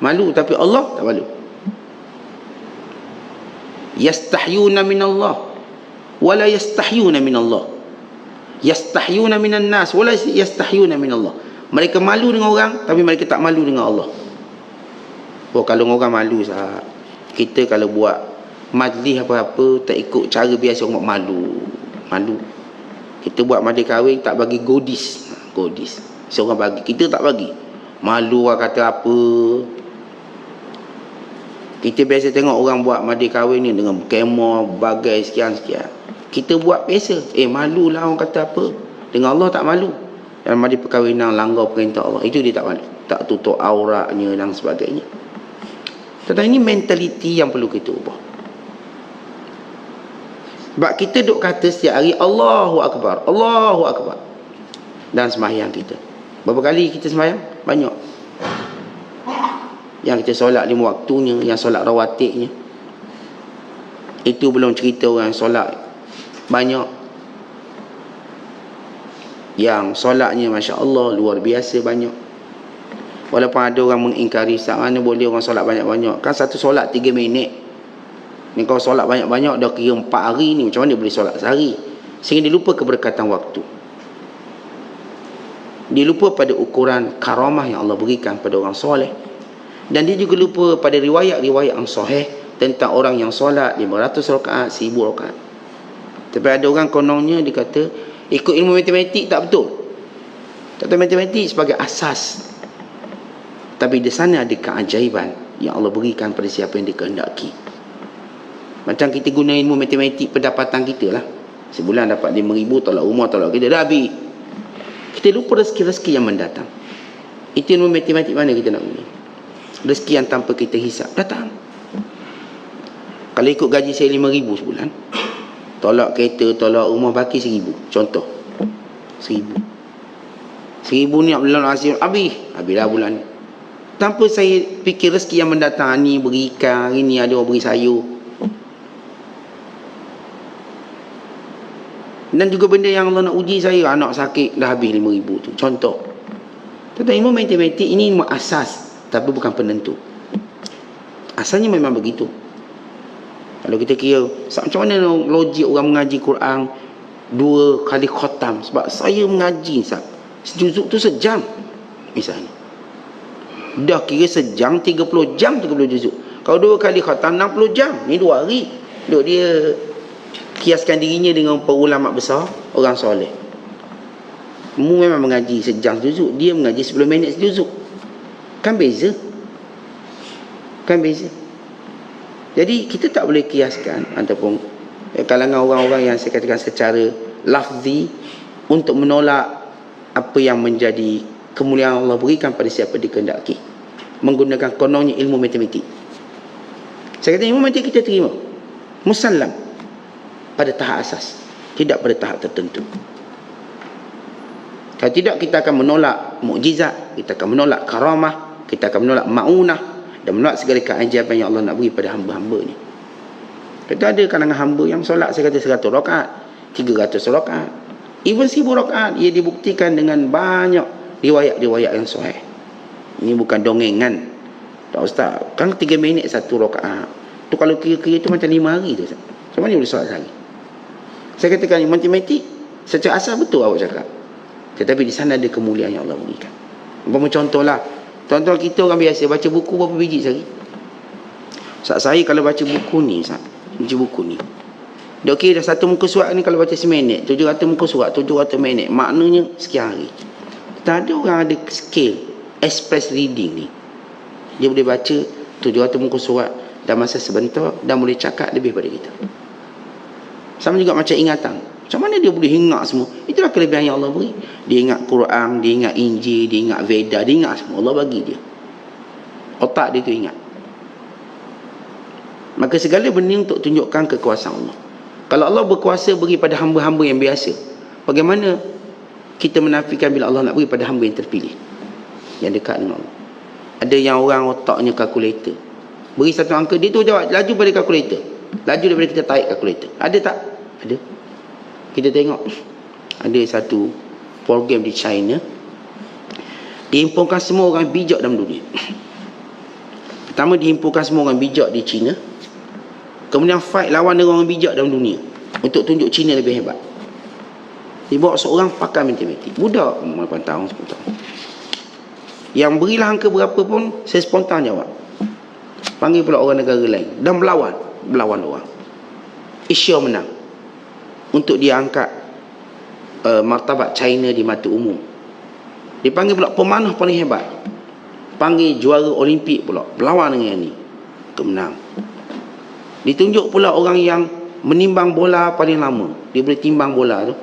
malu, tapi Allah tak malu. Yastahyuna minallah wala yastahyuna minallah. Yastahyuna minan nas wala yastahyuna minallah. Mereka malu dengan orang, tapi mereka tak malu dengan Allah. Oh, kalau orang malu, Ustaz, kita kalau buat majlis apa-apa tak ikut cara biasa, orang malu. Kita buat majlis kahwin tak bagi godis. Seorang bagi, kita tak bagi. Malu orang kata apa. Kita biasa tengok orang buat majlis kahwin ni dengan kemah, bagai sekian-sekian. Kita buat biasa. Malulah orang kata apa. Dengan Allah tak malu. Dalam majlis perkahwinan langgar perintah Allah, itu dia tak malu. Tak tutup auratnya dan sebagainya. Tetapi ini mentaliti yang perlu kita ubah. Sebab kita duk kata setiap hari Allahu Akbar, Allahu Akbar. Dan sembahyang kita, berapa kali kita sembahyang? Banyak. Yang kita solat 5 waktunya, yang solat rawatibnya. Itu belum cerita orang solat banyak, yang solatnya Masya Allah luar biasa banyak. Walaupun ada orang mengingkari, mana boleh orang solat banyak-banyak. Kan satu solat 3 minit ni, kalau solat banyak-banyak dah kira 4 hari ni, macam mana dia boleh solat sehari? Sehingga dia lupa keberkatan waktu. Dia lupa pada ukuran karamah yang Allah berikan pada orang soleh. Dan dia juga lupa pada riwayat-riwayat yang sahih tentang orang yang solat 500 rakaat, 1000 rakaat. Tapi ada orang kononnya dia kata ikut ilmu matematik tak betul. Tak tahu matematik sebagai asas. Tapi di sana ada keajaiban yang Allah berikan pada siapa yang dikehendaki. Macam kita guna ilmu matematik pendapatan kita lah. Sebulan dapat 5,000, tolak rumah, tolak kita, dah habis. Kita lupa rezeki-rezeki yang mendatang. Itu ilmu matematik mana kita nak guna? Rezeki yang tanpa kita hisap datang. Kalau ikut gaji saya 5,000 sebulan, tolak kereta, tolak rumah, baki 1,000. Contoh 1,000 ni Abdullah Azim habislah bulan ni. Tanpa saya fikir rezeki yang mendatang. Ni beri ikan, hari ni ada orang beri sayur. Dan juga benda yang Allah nak uji saya, anak sakit, dah habis 5,000 tu. Contoh. Tetapi ilmu matematik ini ilmu asas, tapi bukan penentu. Asalnya memang begitu. Kalau kita kira, macam mana logik orang mengaji Quran 2 kali khatam? Sebab saya mengaji, sejuzuk tu sejam misalnya. Dah kira sejam 30 jam 30 juzuk. Kalau 2 kali khatam 60 jam. Ni 2 hari. Duk dia kiaskan dirinya dengan para ulama besar, orang soleh. Mu memang mengaji sejam sejuzuk, dia mengaji 10 minit sejuzuk. Kan beza. Jadi kita tak boleh kiaskan ataupun kalangan orang-orang yang saya katakan secara lafzi untuk menolak apa yang menjadi kemuliaan Allah berikan pada siapa dikehendaki menggunakan kononnya ilmu matematik. Saya kata ilmu matematik kita terima musallam pada tahap asas, tidak pada tahap tertentu. Kalau tidak, kita akan menolak mukjizat, kita akan menolak karamah, kita akan menolak maunah, dan menolak segala keajaiban yang Allah nak beri pada hamba-hambanya. Kita ada kalangan hamba yang solat saya kata 100 rakaat, 300 rakaat, even 1000 rakaat. Ia dibuktikan dengan banyak riwayat-riwayat yang sahih. Ini bukan dongengan. Tak Ustaz, kan 3 minit 1 rakaat. Tu kalau kira-kira tu macam 5 hari tu Ustaz. Macam mana boleh solat sehari? Saya katakan matematik secara asal betul awak cakap. Tetapi di sana ada kemuliaan yang Allah berikan. Umpama contohlah, tuan-tuan kita orang biasa baca buku berapa biji sehari? Ustaz, saya kalau baca buku ni Ustaz, baca buku ni, dia okey dah satu muka surat ni kalau baca seminit, 700 muka surat, 700 minit, maknanya sekian hari. Tak ada orang ada skill express reading ni. Dia boleh baca 700 muka surat dalam masa sebentar dan boleh cakap lebih pada kita. Sama juga macam ingatan. Macam mana dia boleh ingat semua? Itulah kelebihan yang Allah beri. Dia ingat Quran, dia ingat Injil, dia ingat Veda, dia ingat semua. Allah bagi dia. Otak dia tu ingat. Maka segala benda untuk tunjukkan kekuasaan Allah. Kalau Allah berkuasa beri pada hamba-hamba yang biasa, bagaimana kita menafikan bila Allah nak beri pada hamba yang terpilih, yang dekat dengan Allah? Ada yang orang otaknya kalkulator, beri satu angka, dia tu jawab laju pada kalkulator, laju daripada kita tarik kalkulator. Ada tak? Ada. Kita tengok ada satu program di China, dihimpunkan semua orang bijak dalam dunia. Pertama dihimpunkan semua orang bijak di China, kemudian fight lawan dengan orang bijak dalam dunia untuk tunjuk China lebih hebat. Dibawa seorang pakar matematik, budak 8 tahun 10 tahun, yang berilah angka berapa pun saya spontan jawab. Panggil pula orang negara lain dan berlawan orang. Asia menang untuk dia angkat martabat China di mata umum. Dipanggil pula pemanah paling hebat, panggil juara Olimpik pula, berlawan dengan yang ni, kemenang. Ditunjuk pula orang yang menimbang bola paling lama, dia boleh timbang bola tu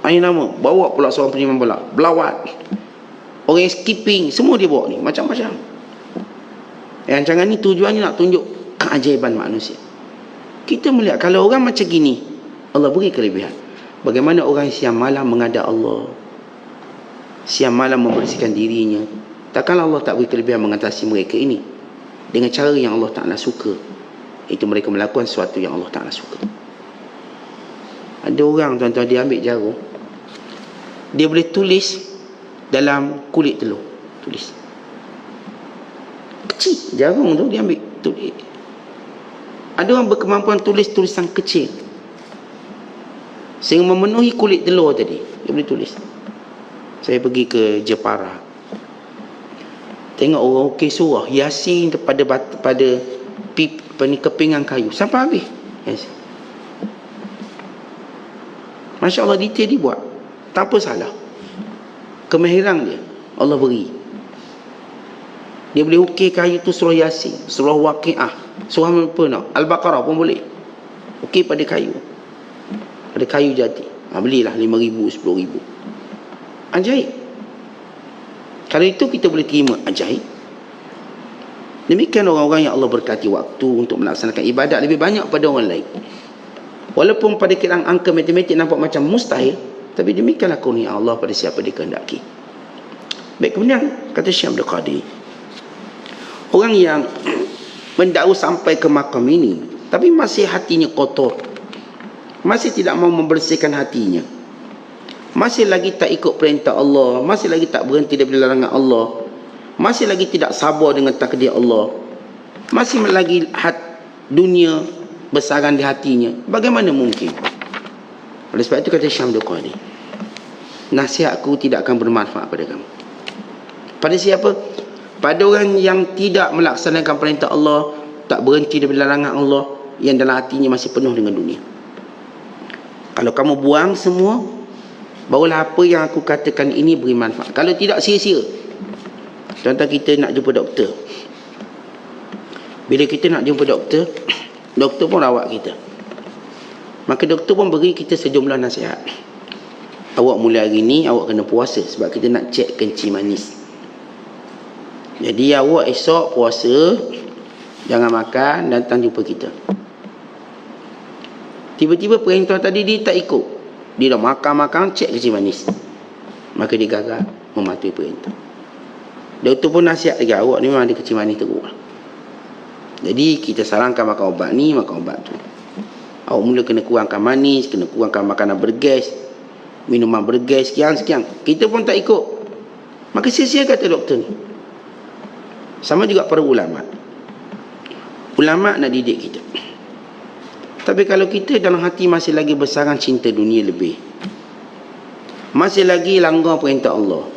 paling lama, bawa pula seorang penimbang bola, berlawan. Orang yang skipping, semua dia bawa ni, macam-macam. Rancangan ni tujuannya nak tunjuk keajaiban manusia. Kita melihat kalau orang macam gini, Allah beri kelebihan. Bagaimana orang siang malam menghadap Allah, siang malam membersihkan dirinya, takkanlah Allah tak beri kelebihan mengatasi mereka ini dengan cara yang Allah Ta'ala suka, itu mereka melakukan sesuatu yang Allah Ta'ala suka. Ada orang tuan-tuan, dia ambil jarum, dia boleh tulis dalam kulit telur, tulis kecil, jarum tu dia ambil tulis. Ada orang berkemampuan tulis tulisan kecil sehingga memenuhi kulit telur tadi, dia boleh tulis. Saya pergi ke Jepara, tengok orang ukir surah Yasin pada kepingan kayu sampai habis. Yes. Masya Allah, detail dia buat tanpa salah. Kemahiran dia Allah beri. Dia boleh ukir kayu tu surah Yasin, surah Waqiah, surah apa nak, Al-Baqarah pun boleh ukir pada kayu, pada kayu jati. Belilah 5,000, 10,000. Ajaib. Kalau itu kita boleh terima ajaib. Demikian orang-orang yang Allah berkati waktu untuk melaksanakan ibadat lebih banyak pada orang lain. Walaupun pada kirang angka matematik nampak macam mustahil, tapi demikianlah kurnia Allah pada siapa dia kehendaki. Baik, kemudian kata Syekh Abdul Qadir, orang yang mendakwa sampai ke makam ini tapi masih hatinya kotor, masih tidak mau membersihkan hatinya, masih lagi tak ikut perintah Allah, masih lagi tak berhenti daripada larangan Allah, masih lagi tidak sabar dengan takdir Allah, masih lagi dunia besaran di hatinya, bagaimana mungkin? Oleh sebab itu kata Syekh Abdul Qadir, nasihatku tidak akan bermanfaat pada kamu. Pada siapa? Pada orang yang tidak melaksanakan perintah Allah, tak berhenti daripada larangan Allah, yang dalam hatinya masih penuh dengan dunia. Kalau kamu buang semua, barulah apa yang aku katakan ini beri manfaat. Kalau tidak, sia-sia. Contoh kita nak jumpa doktor. Bila kita nak jumpa doktor, doktor pun rawat kita, maka doktor pun beri kita sejumlah nasihat. Awak mulai hari ni awak kena puasa sebab kita nak cek kencing manis. Jadi awak esok puasa, jangan makan, datang jumpa kita. Tiba-tiba perintah tadi dia tak ikut, Dia dah makan cek kecil manis, maka dia gagal mematuhi perintah. Doktor pun nasihat lagi, awak ni memang ada kecil manis teruk. Jadi kita sarankan makan ubat ni, makan ubat tu. Awak mula kena kurangkan manis, kena kurangkan makanan bergas, minuman bergas, sekian. Kita pun tak ikut, maka sia-sia kata doktor ni. Sama juga para ulama. Ulama nak didik kita, tapi kalau kita dalam hati masih lagi bersarang cinta dunia lebih, masih lagi langgar perintah Allah,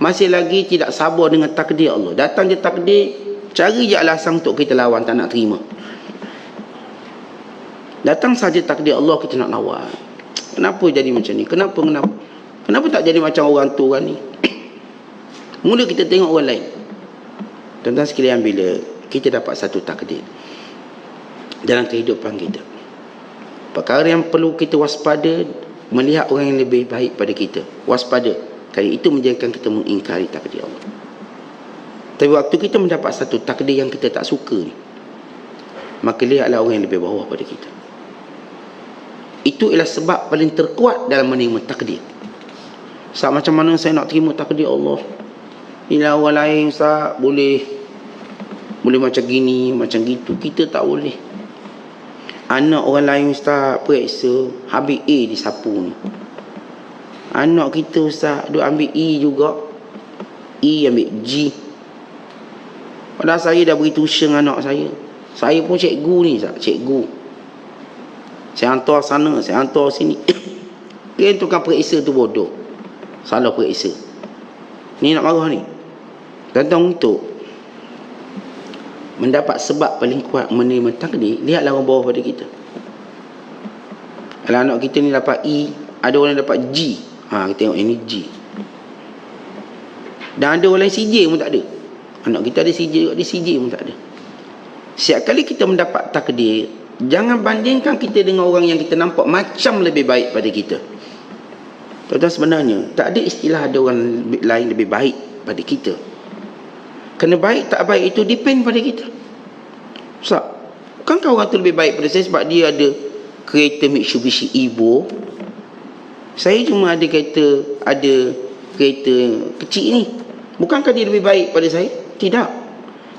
masih lagi tidak sabar dengan takdir Allah, datang je takdir, cari je alasan untuk kita lawan, tak nak terima. Datang saja takdir Allah, kita nak lawan. Kenapa jadi macam ni? Kenapa tak jadi macam orang tu, orang ni? Mula kita tengok orang lain. Tuan-tuan sekalian, bila kita dapat satu takdir dalam kehidupan kita, perkara yang perlu kita waspada, melihat orang yang lebih baik pada kita, waspada. Kali itu menjadikan kita mengingkari takdir Allah. Tapi waktu kita mendapat satu takdir yang kita tak suka ni, maka lihatlah orang yang lebih bawah pada kita. Itu ialah sebab paling terkuat dalam menerima takdir. Sebab macam mana saya nak terima takdir Allah? Inilah orang lain, Ustaz, boleh macam gini, macam gitu. Kita tak boleh. Anak orang lain, Ustaz, periksa habis A disapu ni. Anak kita, Ustaz, duk ambil E juga, E ambil G. Padahal saya dah beri tuition anak saya. Saya pun cikgu ni, Ustaz, cikgu. Saya hantar sana, saya hantar sini. Dia tukang periksa tu bodoh, salah periksa. Ni nak marah ni. Tentang untuk mendapat sebab paling kuat menerima takdir, lihatlah orang bawah pada kita. Kalau anak kita ni dapat E, ada orang yang dapat G, kita tengok ini G. Dan ada orang lain CJ pun tak ada. Anak kita ada CJ, ada CJ pun tak ada. Setiap kali kita mendapat takdir, jangan bandingkan kita dengan orang yang kita nampak macam lebih baik pada kita. Tuan-tuan, sebenarnya tak ada istilah ada orang lain lebih baik pada kita. Kena baik tak baik itu depend pada kita. Ustaz, bukankah orang tu lebih baik pada saya sebab dia ada kereta Mitsubishi Evo? Saya cuma ada kereta kecil ni. Bukankah dia lebih baik pada saya? Tidak.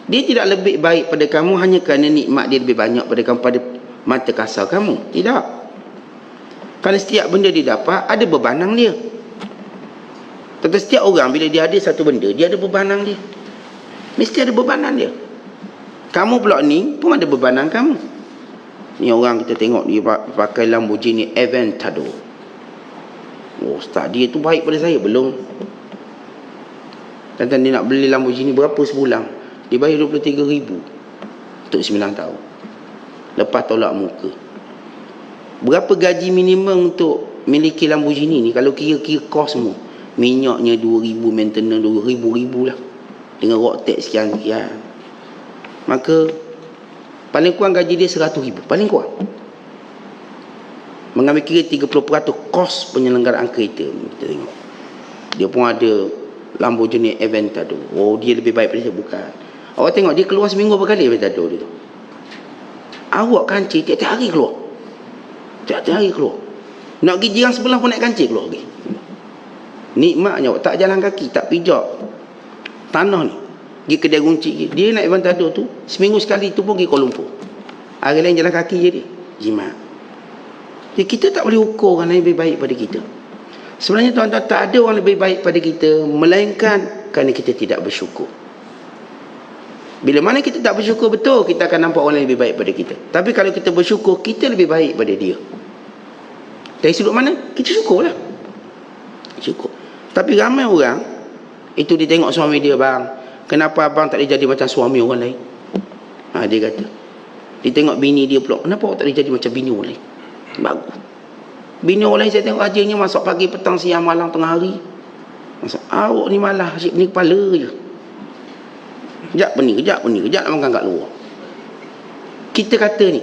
Dia tidak lebih baik pada kamu hanya kerana nikmat dia lebih banyak pada kamu, pada mata kasar kamu. Tidak. Kerana setiap benda dia dapat ada bebanang dia. Tetapi setiap orang bila dia ada satu benda, dia ada bebanang dia. Mesti ada bebanan dia. Kamu pula ni pun ada bebanan kamu. Ni orang kita tengok dia pakai Lamborghini Aventador. Oh, Ustaz, dia tu baik pada saya. Belum. Dan dia nak beli Lamborghini berapa sebulan? Dia bayar 23,000 untuk 9 tahun. Lepas tolak muka. Berapa gaji minimum untuk miliki Lamborghini ni? Kalau kira-kira kos semua, minyaknya 2,000, maintenance 2,000 lah, dengan road tax sekian-sekian. Maka paling kurang gaji dia 100,000, paling kurang. Mengambil kira 30% kos penyelenggaraan kereta. Kita tengok dia pun ada Lamborghini Aventador. Oh, dia lebih baik pada saya? Bukan. Awak tengok dia keluar seminggu berapa kali Aventador dia tu. Awak kancing tiap-tiap hari keluar. Tiap-tiap hari keluar. Nak pergi jiran sebelah pun naik kancing keluar lagi. Nikmatnya awak tak jalan kaki, tak pijak tanah ni, pergi kedai kunci. Dia naik Aventador tu seminggu sekali tu pun pergi Kuala Lumpur. Hari lain jalan kaki je dia, jimat. Jadi kita tak boleh ukur orang lain lebih baik pada kita. Sebenarnya tuan-tuan, tak ada orang lebih baik pada kita, melainkan kerana kita tidak bersyukur. Bila mana kita tak bersyukur, betul kita akan nampak orang lain lebih baik pada kita. Tapi kalau kita bersyukur, kita lebih baik pada dia. Dari sudut mana? Kita syukurlah. Syukur. Tapi ramai orang itu dia tengok suami dia, bang, kenapa abang tak boleh jadi macam suami orang lain? Dia kata. Dia tengok bini dia pula, kenapa awak tak boleh jadi macam bini orang lain? Bagus. Bini orang lain saya tengok rajinnya masak pagi, petang, siang, malam, tengah hari. Masak. Awak ni malah asyik bini kepala je. Kejap nak makan kat luar. Kita kata ni.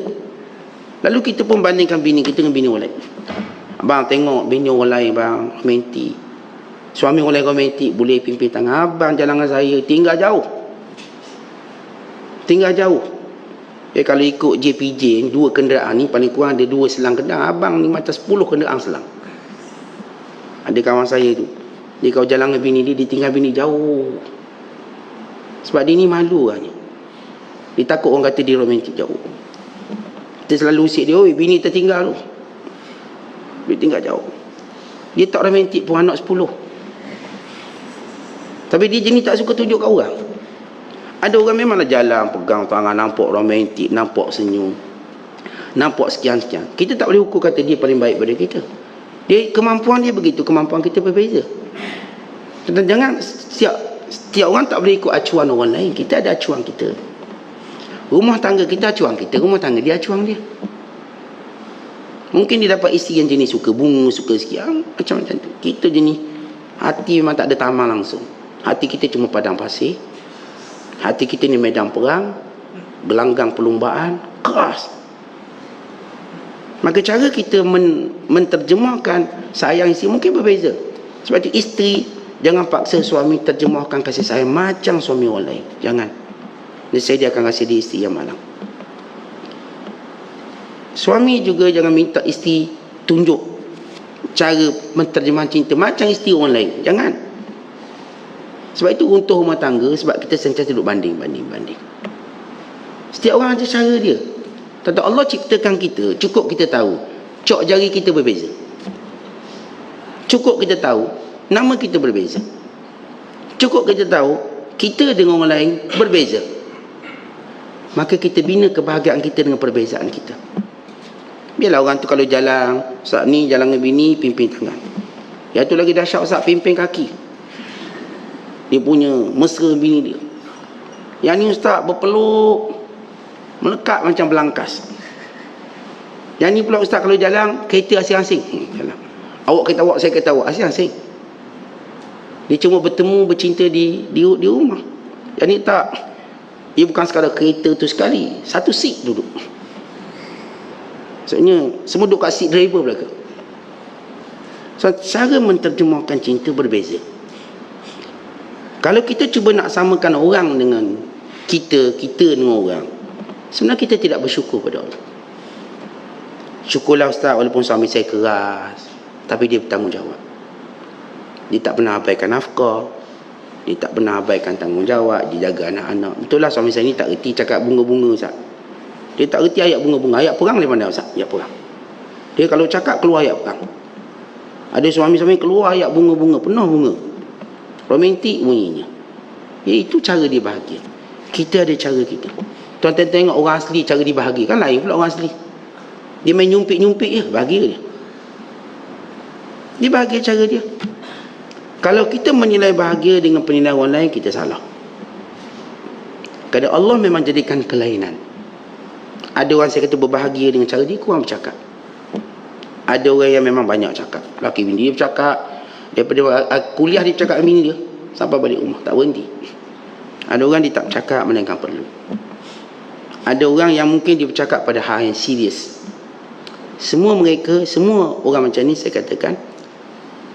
Lalu kita pun bandingkan bini kita dengan bini orang lain. Abang tengok bini orang lain, bang, romantik. Suami orang lain romantik, boleh pimpin tangan. Abang jalan dengan saya tinggal jauh. Kalau ikut JPJ, 2 kenderaan ni paling kurang ada 2 selang kenderaan. Abang ni macam 10 kenderaan selang. Ada kawan saya tu, dia kalau jalan dengan bini dia tinggal bini jauh. Sebab dia ni malu kan. Dia takut orang kata dia romantik jauh. Kita selalu usik dia, oi bini tertinggal tu. Dia tinggal jauh. Dia tak romantik pun, anak 10. Tapi dia jenis tak suka tunjuk kat orang. Ada orang memanglah jalan pegang tangan, nampak romantik, nampak senyum, nampak sekian-sekian. Kita tak boleh ukur kata dia paling baik pada kita. Dia, kemampuan dia begitu, kemampuan kita berbeza. Dan jangan setiap orang tak boleh ikut acuan orang lain. Kita ada acuan kita. Rumah tangga kita acuan kita, rumah tangga dia acuan dia. Mungkin dia dapat isteri yang jenis suka bunga, suka sekian, macam-macam tu. Kita jenis hati memang tak ada taman langsung. Hati kita cuma padang pasir. Hati kita ni medan perang, gelanggang perlumbaan, keras. Maka cara kita menterjemahkan sayang isteri mungkin berbeza. Sebab itu isteri, jangan paksa suami terjemahkan kasih sayang macam suami orang lain. Jangan. Nescaya dia akan rasa dia isteri yang malang. Suami juga jangan minta isteri tunjuk cara menterjemahkan cinta macam isteri orang lain. Jangan. Sebab itu runtuh rumah tangga, sebab kita sentiasa duduk banding. Setiap orang ada cara dia. Tentu Allah ciptakan kita, cukup kita tahu cok jari kita berbeza. Cukup kita tahu nama kita berbeza. Cukup kita tahu kita dengan orang lain berbeza. Maka kita bina kebahagiaan kita dengan perbezaan kita. Biarlah orang tu kalau jalan, Ustaz ni jalan dengan bini, pimpin tangan. Yang tu lagi dahsyat, Ustaz, pimpin kaki. Dia punya mesra bini dia. Yang ni Ustaz berpeluk, melekat macam belangkas. Yang ni pula Ustaz kalau jalan, kereta asing-asing. Jalan. Awak kata awak, saya kata awak, asing-asing. Dia cuma bertemu, bercinta di rumah. Yang ni tak. Dia bukan sekadar kereta tu sekali, satu seat duduk. Maksudnya semua duduk kat seat driver belakang. So, cara menterjemahkan cinta berbeza. Kalau kita cuba nak samakan orang dengan kita dengan orang, sebenarnya kita tidak bersyukur pada Allah. Syukurlah Ustaz, walaupun suami saya keras, tapi dia bertanggungjawab. Dia tak pernah abaikan nafkah, dia tak pernah abaikan tanggungjawab, dia jaga anak-anak. Betul lah suami saya ni tak reti cakap bunga-bunga Ustaz. Dia tak reti ayat bunga-bunga. Ayat perang dari mana Ustaz? Ayat perang. Dia kalau cakap keluar ayat perang. Ada suami-suami keluar ayat bunga-bunga, penuh bunga, romantik bunyinya. Itu cara dia bahagia. Kita ada cara kita. Tuan-tuan tengok orang asli cara dia bahagia, kan lain pula orang asli. Dia main nyumpik-nyumpik je, bahagia dia. Dia bahagia cara dia. Kalau kita menilai bahagia dengan penilaian orang lain, kita salah. Kerana Allah memang jadikan kelainan. Ada orang saya kata berbahagia dengan cara dia, kurang bercakap. Ada orang yang memang banyak cakap. Laki bini dia bercakap, daripada kuliah dia bercakap dengan bini dia sampai balik rumah, tak berhenti. Ada orang dia tak bercakap melainkan perlu. Ada orang yang mungkin dia bercakap pada hal yang serius. Semua orang macam ni saya katakan,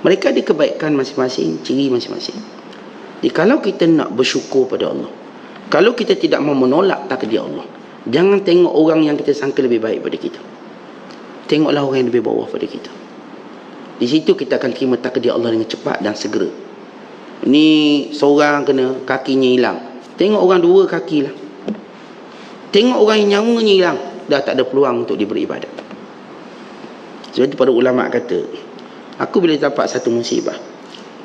mereka ada kebaikan masing-masing, ciri masing-masing. Jadi kalau kita nak bersyukur pada Allah, kalau kita tidak mau menolak takdir Allah, jangan tengok orang yang kita sangka lebih baik pada kita. Tengoklah orang yang lebih bawah pada kita. Di situ kita akan terima takdir Allah dengan cepat dan segera. Ni seorang kena kakinya hilang, tengok orang 2 kaki lah. Tengok orang yang nyawanya hilang, dah tak ada peluang untuk dia beribadat. Sebab itu para ulama kata, aku bila dapat satu musibah,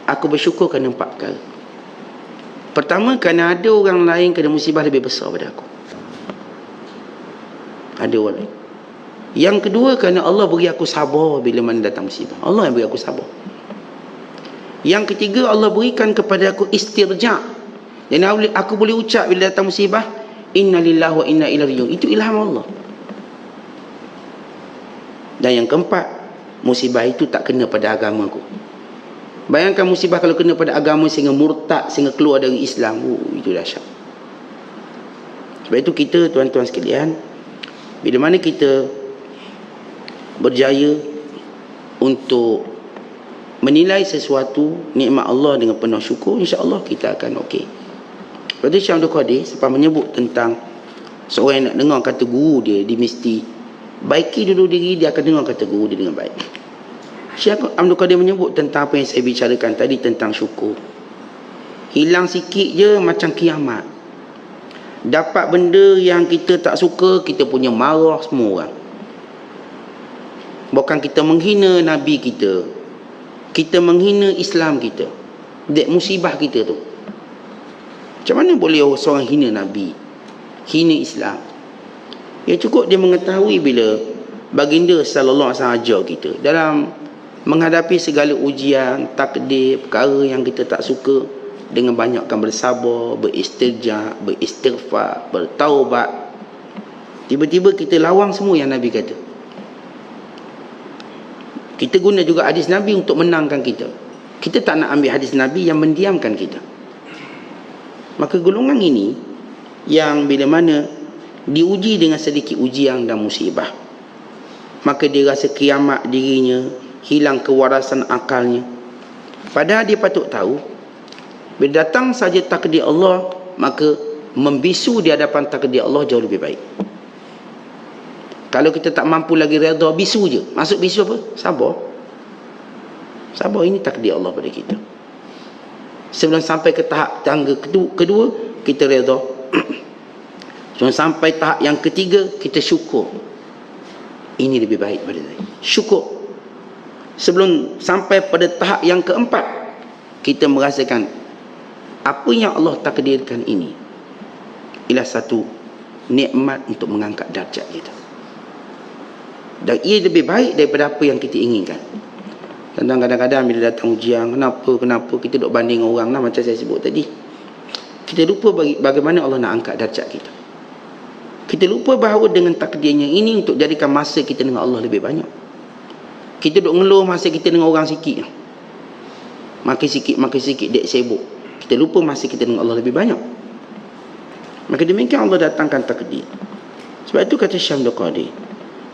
aku bersyukur kerana 4 perkara. Pertama, kerana ada orang lain kena musibah lebih besar pada aku. Ada orang lain. Yang kedua, kerana Allah beri aku sabar bila mana datang musibah. Allah yang beri aku sabar. Yang ketiga, Allah berikan kepada aku istirja'. Dan aku boleh ucap bila datang musibah, inna lillahi wa inna ilaihi raji'un. Itu ilham Allah. Dan yang keempat, musibah itu tak kena pada agamaku. Bayangkan musibah kalau kena pada agama sehingga murtad, sehingga keluar dari Islam. Itu dahsyat. Sebab itu kita, tuan-tuan sekalian, bila mana kita berjaya untuk menilai sesuatu nikmat Allah dengan penuh syukur, insya-Allah kita akan okey. Berarti Syekh Abdul Qadir sempat menyebut tentang Seorang yang nak dengar kata guru dia mesti baiki dulu diri, dia akan dengar kata guru dia dengan baik. Syekh Abdul Qadir menyebut tentang apa yang saya bicarakan tadi tentang syukur. Hilang sikit je macam kiamat. Dapat benda yang kita tak suka, kita punya marah semua orang. Bukan kita menghina Nabi kita, kita menghina Islam kita. Dek musibah kita tu. Macam mana boleh seorang hina Nabi, hina Islam? Ya cukup dia mengetahui bila baginda sallallahu alaihi wasallam ajar kita dalam menghadapi segala ujian, takdir, perkara yang kita tak suka, dengan banyakkan bersabar, beristirja, beristighfar, bertaubat. Tiba-tiba kita lawang semua yang Nabi kata. Kita guna juga hadis Nabi untuk menangkan kita. Kita tak nak ambil hadis Nabi yang mendiamkan kita. Maka golongan ini yang bila mana diuji dengan sedikit ujian dan musibah, maka dia rasa kiamat dirinya, hilang kewarasan akalnya. Padahal dia patut tahu, bila datang saja takdir Allah, maka membisu di hadapan takdir Allah jauh lebih baik. Kalau kita tak mampu lagi redha, bisu je. Maksud bisu apa? Sabar. Sabar, ini takdir Allah pada kita. Sebelum sampai ke tahap tangga kedua, kita redha. Sebelum sampai tahap yang ketiga, kita syukur. Ini lebih baik pada saya. Syukur. Sebelum sampai pada tahap yang keempat, kita merasakan apa yang Allah takdirkan ini ialah satu nikmat untuk mengangkat darjat kita. Dan ia lebih baik daripada apa yang kita inginkan. Dan kadang-kadang bila datang ujian, kenapa kita duk banding orang lah, macam saya sebut tadi. Kita lupa bagaimana Allah nak angkat darjat kita. Kita lupa bahawa dengan takdirnya ini untuk jadikan masa kita dengan Allah lebih banyak. Kita duk ngeluh masa kita dengan orang sikit. Makin sikit dek sibuk. Kita lupa masa kita dengan Allah lebih banyak. Maka demikian Allah datangkan takdir. Sebab itu kata Syekh Abdul Qadir,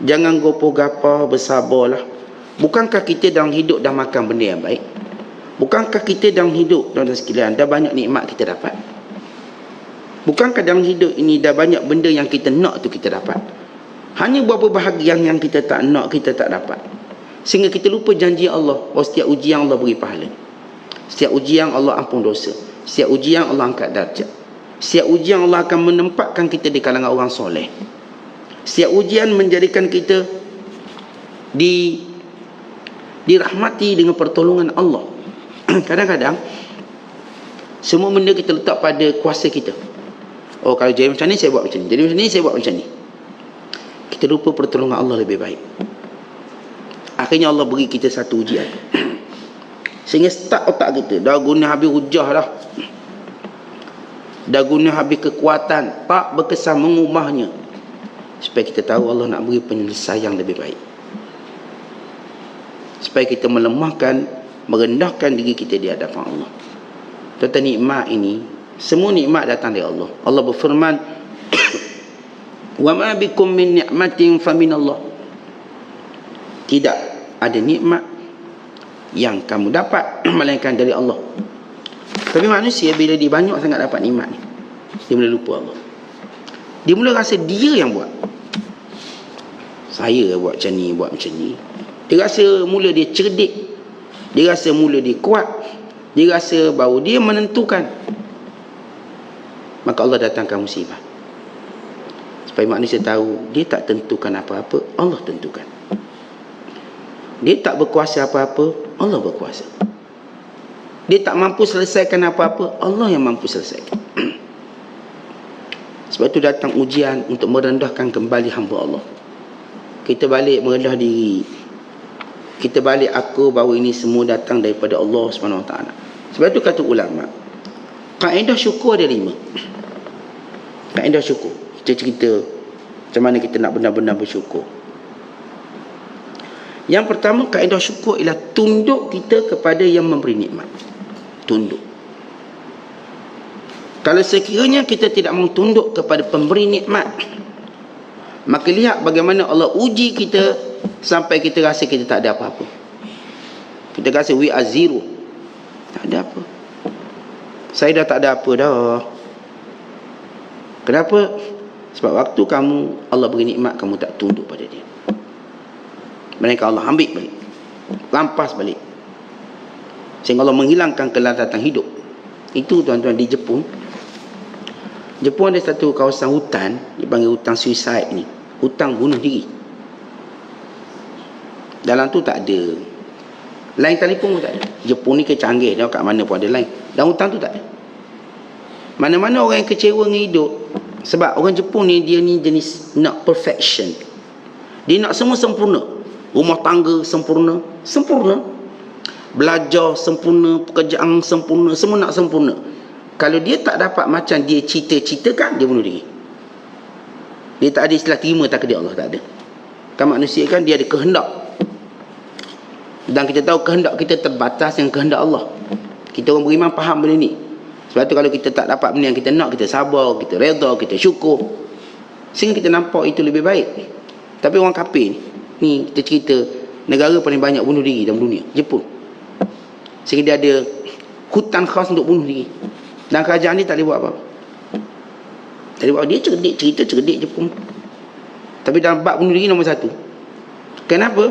jangan gopoh-gapah, bersabarlah. Bukankah kita dalam hidup dah makan benda yang baik? Bukankah kita dalam hidup, tuan-tuan sekalian, dah banyak nikmat kita dapat? Bukankah dalam hidup ini dah banyak benda yang kita nak tu kita dapat? Hanya beberapa bahagian yang kita tak nak, kita tak dapat. Sehingga kita lupa janji Allah, bahawa setiap ujian Allah beri pahala. Setiap ujian Allah ampun dosa. Setiap ujian Allah angkat darjat. Setiap ujian Allah akan menempatkan kita di kalangan orang soleh. Setiap ujian menjadikan kita dirahmati dengan pertolongan Allah. Kadang-kadang semua benda kita letak pada kuasa kita. Oh, kalau jadi macam ni saya buat macam ni, jadi macam ni saya buat macam ni. Kita lupa pertolongan Allah lebih baik. Akhirnya Allah beri kita satu ujian, sehingga start otak kita dah guna habis hujah dah, dah guna habis kekuatan, tak berkesan mengubahnya, supaya kita tahu Allah nak beri penyelesaian lebih baik, supaya kita melemahkan, merendahkan diri kita di hadapan Allah. Tentang nikmat ini, semua nikmat datang dari Allah. Allah berfirman, wa ma bikum min ni'matin fa min Allah. Tidak ada nikmat yang kamu dapat melainkan dari Allah. Tapi manusia bila dia banyak sangat dapat nikmat ni, dia mula lupa Allah. Dia mula rasa dia yang buat. Saya buat macam ni, buat macam ni. Dia rasa mula dia cerdik, dia rasa mula dia kuat, dia rasa bahawa dia menentukan. Maka Allah datangkan musibah, supaya manusia tahu dia tak tentukan apa-apa, Allah tentukan. Dia tak berkuasa apa-apa, Allah berkuasa. Dia tak mampu selesaikan apa-apa, Allah yang mampu selesaikan. Sebab itu datang ujian untuk merendahkan kembali hamba Allah. Kita balik merendah diri. Kita balik aku bahawa ini semua datang daripada Allah SWT. Sebab itu kata ulama, kaedah syukur ada 5. Kaedah syukur, kita cerita macam mana kita nak benar-benar bersyukur. Yang pertama, kaedah syukur ialah tunduk kita kepada yang memberi nikmat. Tunduk. Kalau sekiranya kita tidak mau tunduk kepada pemberi nikmat, maka lihat bagaimana Allah uji kita sampai kita rasa kita tak ada apa-apa. Kita rasa we are zero. Tak ada apa. Saya dah tak ada apa dah. Kenapa? Sebab waktu kamu Allah beri nikmat, kamu tak tunduk pada dia, mereka Allah ambil balik, rampas balik, sehingga Allah menghilangkan kelazatan hidup. Itu tuan-tuan di Jepun. Jepun ada satu kawasan hutan dipanggil hutan suicide ni, hutan bunuh diri. Dalam tu tak ada line telefon pun tak ada. Jepun ni kecanggih, dia kat mana pun ada line. Dan hutan tu tak ada. Mana-mana orang yang kecewa dengan hidup, sebab orang Jepun ni dia ni jenis nak perfection. Dia nak semua sempurna. Rumah tangga sempurna, belajar sempurna, pekerjaan sempurna, semua nak sempurna. Kalau dia tak dapat macam dia cita-citakan, dia bunuh diri. Dia tak ada istilah terima takdir Allah, tak ada. Kan manusia kan dia ada kehendak. Dan kita tahu kehendak kita terbatas dengan kehendak Allah. Kita orang beriman faham benda ni. Sebab tu kalau kita tak dapat benda yang kita nak, kita sabar, kita redha, kita syukur, sehingga kita nampak itu lebih baik. Tapi orang kafir ni, kita cerita negara paling banyak bunuh diri dalam dunia, Jepun. Sehingga dia ada hutan khas untuk bunuh diri. Dan kerajaan ni tak boleh buat apa-apa. Tak boleh buat. Dia cerdik, cerita cerdik Jepun. Tapi dalam bab bunuh diri nombor satu. Kenapa?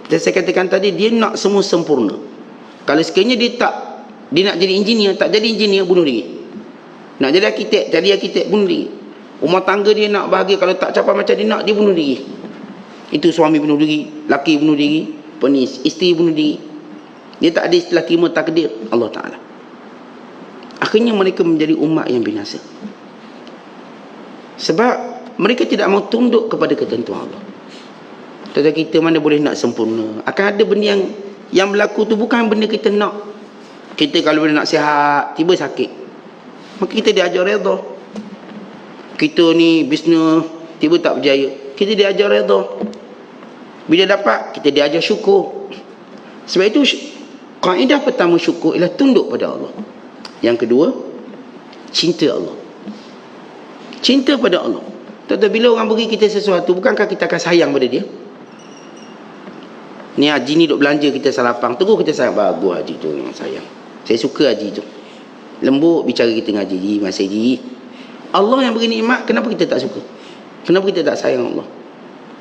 Dan saya katakan tadi, dia nak semua sempurna. Kalau sekiranya dia nak jadi engineer, tak jadi engineer, bunuh diri. Nak jadi arkitek, bunuh diri. Rumah tangga dia nak bahagia, kalau tak capai macam dia nak, dia bunuh diri. Itu suami bunuh diri, laki bunuh diri, isteri bunuh diri. Dia tak ada istilah terima takdir Allah Ta'ala. Akhirnya mereka menjadi umat yang binasa. Sebab mereka tidak mau tunduk kepada ketentuan Allah. Tetapi kita mana boleh nak sempurna. Akan ada benda yang berlaku tu bukan benda kita nak. Kita kalau boleh nak sihat, tiba sakit, maka kita diajar redha. Kita ni bisnes, tiba tak berjaya, kita diajar redha. Bila dapat, kita diajar syukur. Sebab itu kaedah pertama syukur ialah tunduk pada Allah. Yang kedua, cinta Allah. Cinta pada Allah. Tetapi bila orang beri kita sesuatu, bukankah kita akan sayang pada dia? Ni haji ni duk belanja kita salapang, terus kita sayang. Bagus haji tu, memang sayang. Saya suka haji tu. Lembut bicara kita dengan haji, masih haji. Allah yang beri nikmat, kenapa kita tak suka? Kenapa kita tak sayang Allah?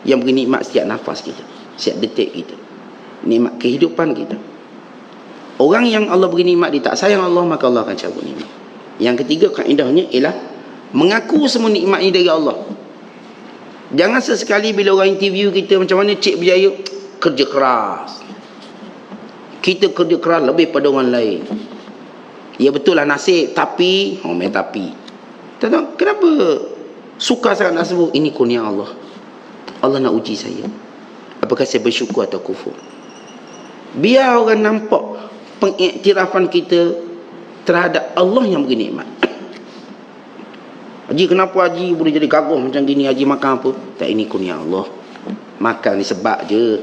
Yang beri nikmat setiap nafas kita, setiap detik kita, nikmat kehidupan kita. Orang yang Allah beri nikmat, dia tak sayang Allah, maka Allah akan cabut nikmat. Yang ketiga kaedahnya ialah mengaku semua nikmat ini dari Allah. Jangan sesekali bila orang interview kita, macam mana cik berjaya, kerja keras. Kita kerja keras lebih pada orang lain. Ya betul lah nasib, tapi main tapi. Tahu kenapa suka sangat nak sebut ini kurnia Allah? Allah nak uji saya, apakah saya bersyukur atau kufur. Biar orang nampak pengiktirafan kita terhadap Allah yang beri nikmat. Haji, kenapa haji boleh jadi gagah macam gini? Haji makan apa? Tak, ini kurnia Allah. Makan ni sebab je.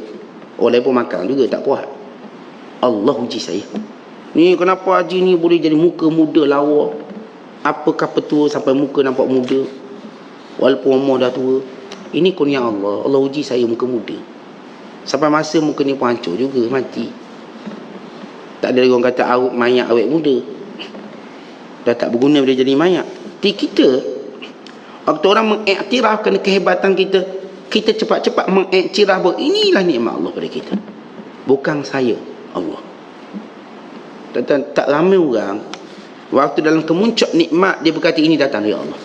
Orang lain pun makan juga tak kuat. Allah uji saya. Ni kenapa haji ni boleh jadi muka muda lawa? Apakah petua sampai muka nampak muda walaupun umur dah tua? Ini kurnia Allah. Allah uji saya muka muda. Sampai masa muka ni pun hancur juga, mati. Tak ada orang kata awet mayat awet muda. Dah tak berguna bila jadi mayat. Kita waktu orang mengiktirafkan kehebatan kita, kita cepat-cepat mengiktiraf bahawa inilah nikmat Allah pada kita, bukan saya, Allah. Tak ramai orang waktu dalam kemuncak nikmat dia berkata ini datang dari Allah.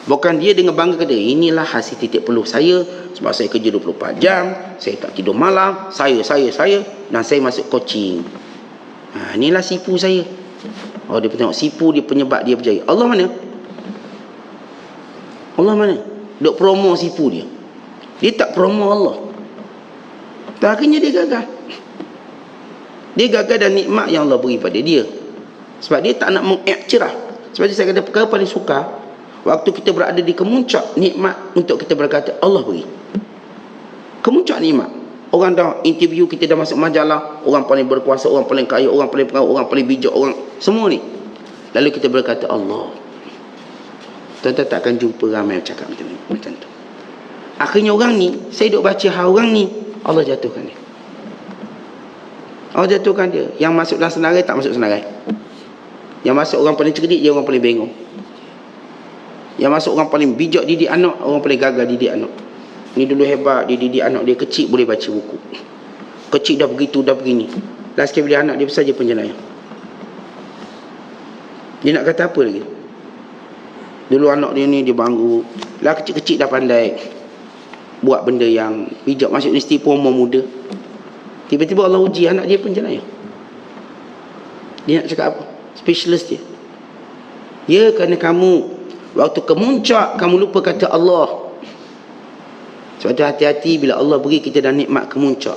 Bukan dia dengan bangga kata inilah hasil titik peluh saya, sebab saya kerja 24 jam, saya tak tidur malam, saya dan saya masuk coaching. Inilah sipu saya. Dia tengok sipu dia, penyebab dia berjaya. Allah mana? Allah mana? Duk promo sipu dia. Dia tak promo Allah. Dan akhirnya dia gagal. Dia gagal dan nikmat yang Allah beri pada dia. Sebab dia tak nak mengiktiraf. Sebab itu saya kata perkara paling suka waktu kita berada di kemuncak nikmat untuk kita berkata Allah beri. Kemuncak nikmat. Orang dah interview kita, dah masuk majalah, orang paling berkuasa, orang paling kaya, orang paling pengaruh, orang paling bijak, orang semua ni. Lalu kita berkata Allah. Tuan-tuan tak akan jumpa ramai yang cakap macam tu. Akhirnya orang ni, saya duk baca orang ni, Allah jatuhkan dia. Allah jatuhkan dia. Yang masuk dalam senarai tak masuk senarai. Yang masuk orang paling cerdik, dia orang paling bengong. Yang masuk orang paling bijak didik anak, orang paling gagal didik anak. Ni dulu hebat, dia didik anak dia kecil boleh baca buku. Kecil dah begitu, dah begini. Last sekali bila anak dia besar je penjenayah. Dia nak kata apa lagi? Dulu anak dia ni dia banggu. Lah kecil-kecil dah pandai buat benda yang bijak, masuk universiti pun umur muda. Tiba-tiba Allah uji anak dia penjenayah. Dia nak cakap apa? Specialist dia. Ya, kerana kamu waktu kemuncak kamu lupa kata Allah. Sebab tu hati-hati bila Allah beri kita dah nikmat kemuncak,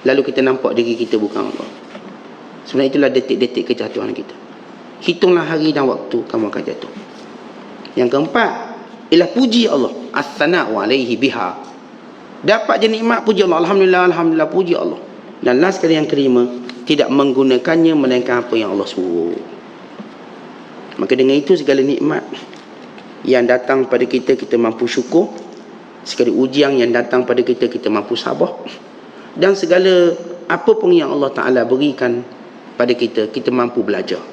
lalu kita nampak diri kita bukan Allah. Sebenarnya itulah detik-detik kejatuhan kita. Hitunglah hari dan waktu kamu akan jatuh. Yang keempat ialah puji Allah, as-sana'u alaihi biha. Dapat je nikmat, puji Allah, alhamdulillah, alhamdulillah, puji Allah. Dan last sekali yang kelima, tidak menggunakannya melainkan apa yang Allah suruh. Maka dengan itu segala nikmat yang datang pada kita, kita mampu syukur. Segala ujian yang datang pada kita, kita mampu sabar. Dan segala apa pun yang Allah Ta'ala berikan pada kita, kita mampu belajar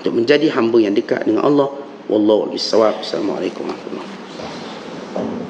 untuk menjadi hamba yang dekat dengan Allah. Wallahu a'lam bishawab. Assalamualaikum warahmatullahi wabarakatuh.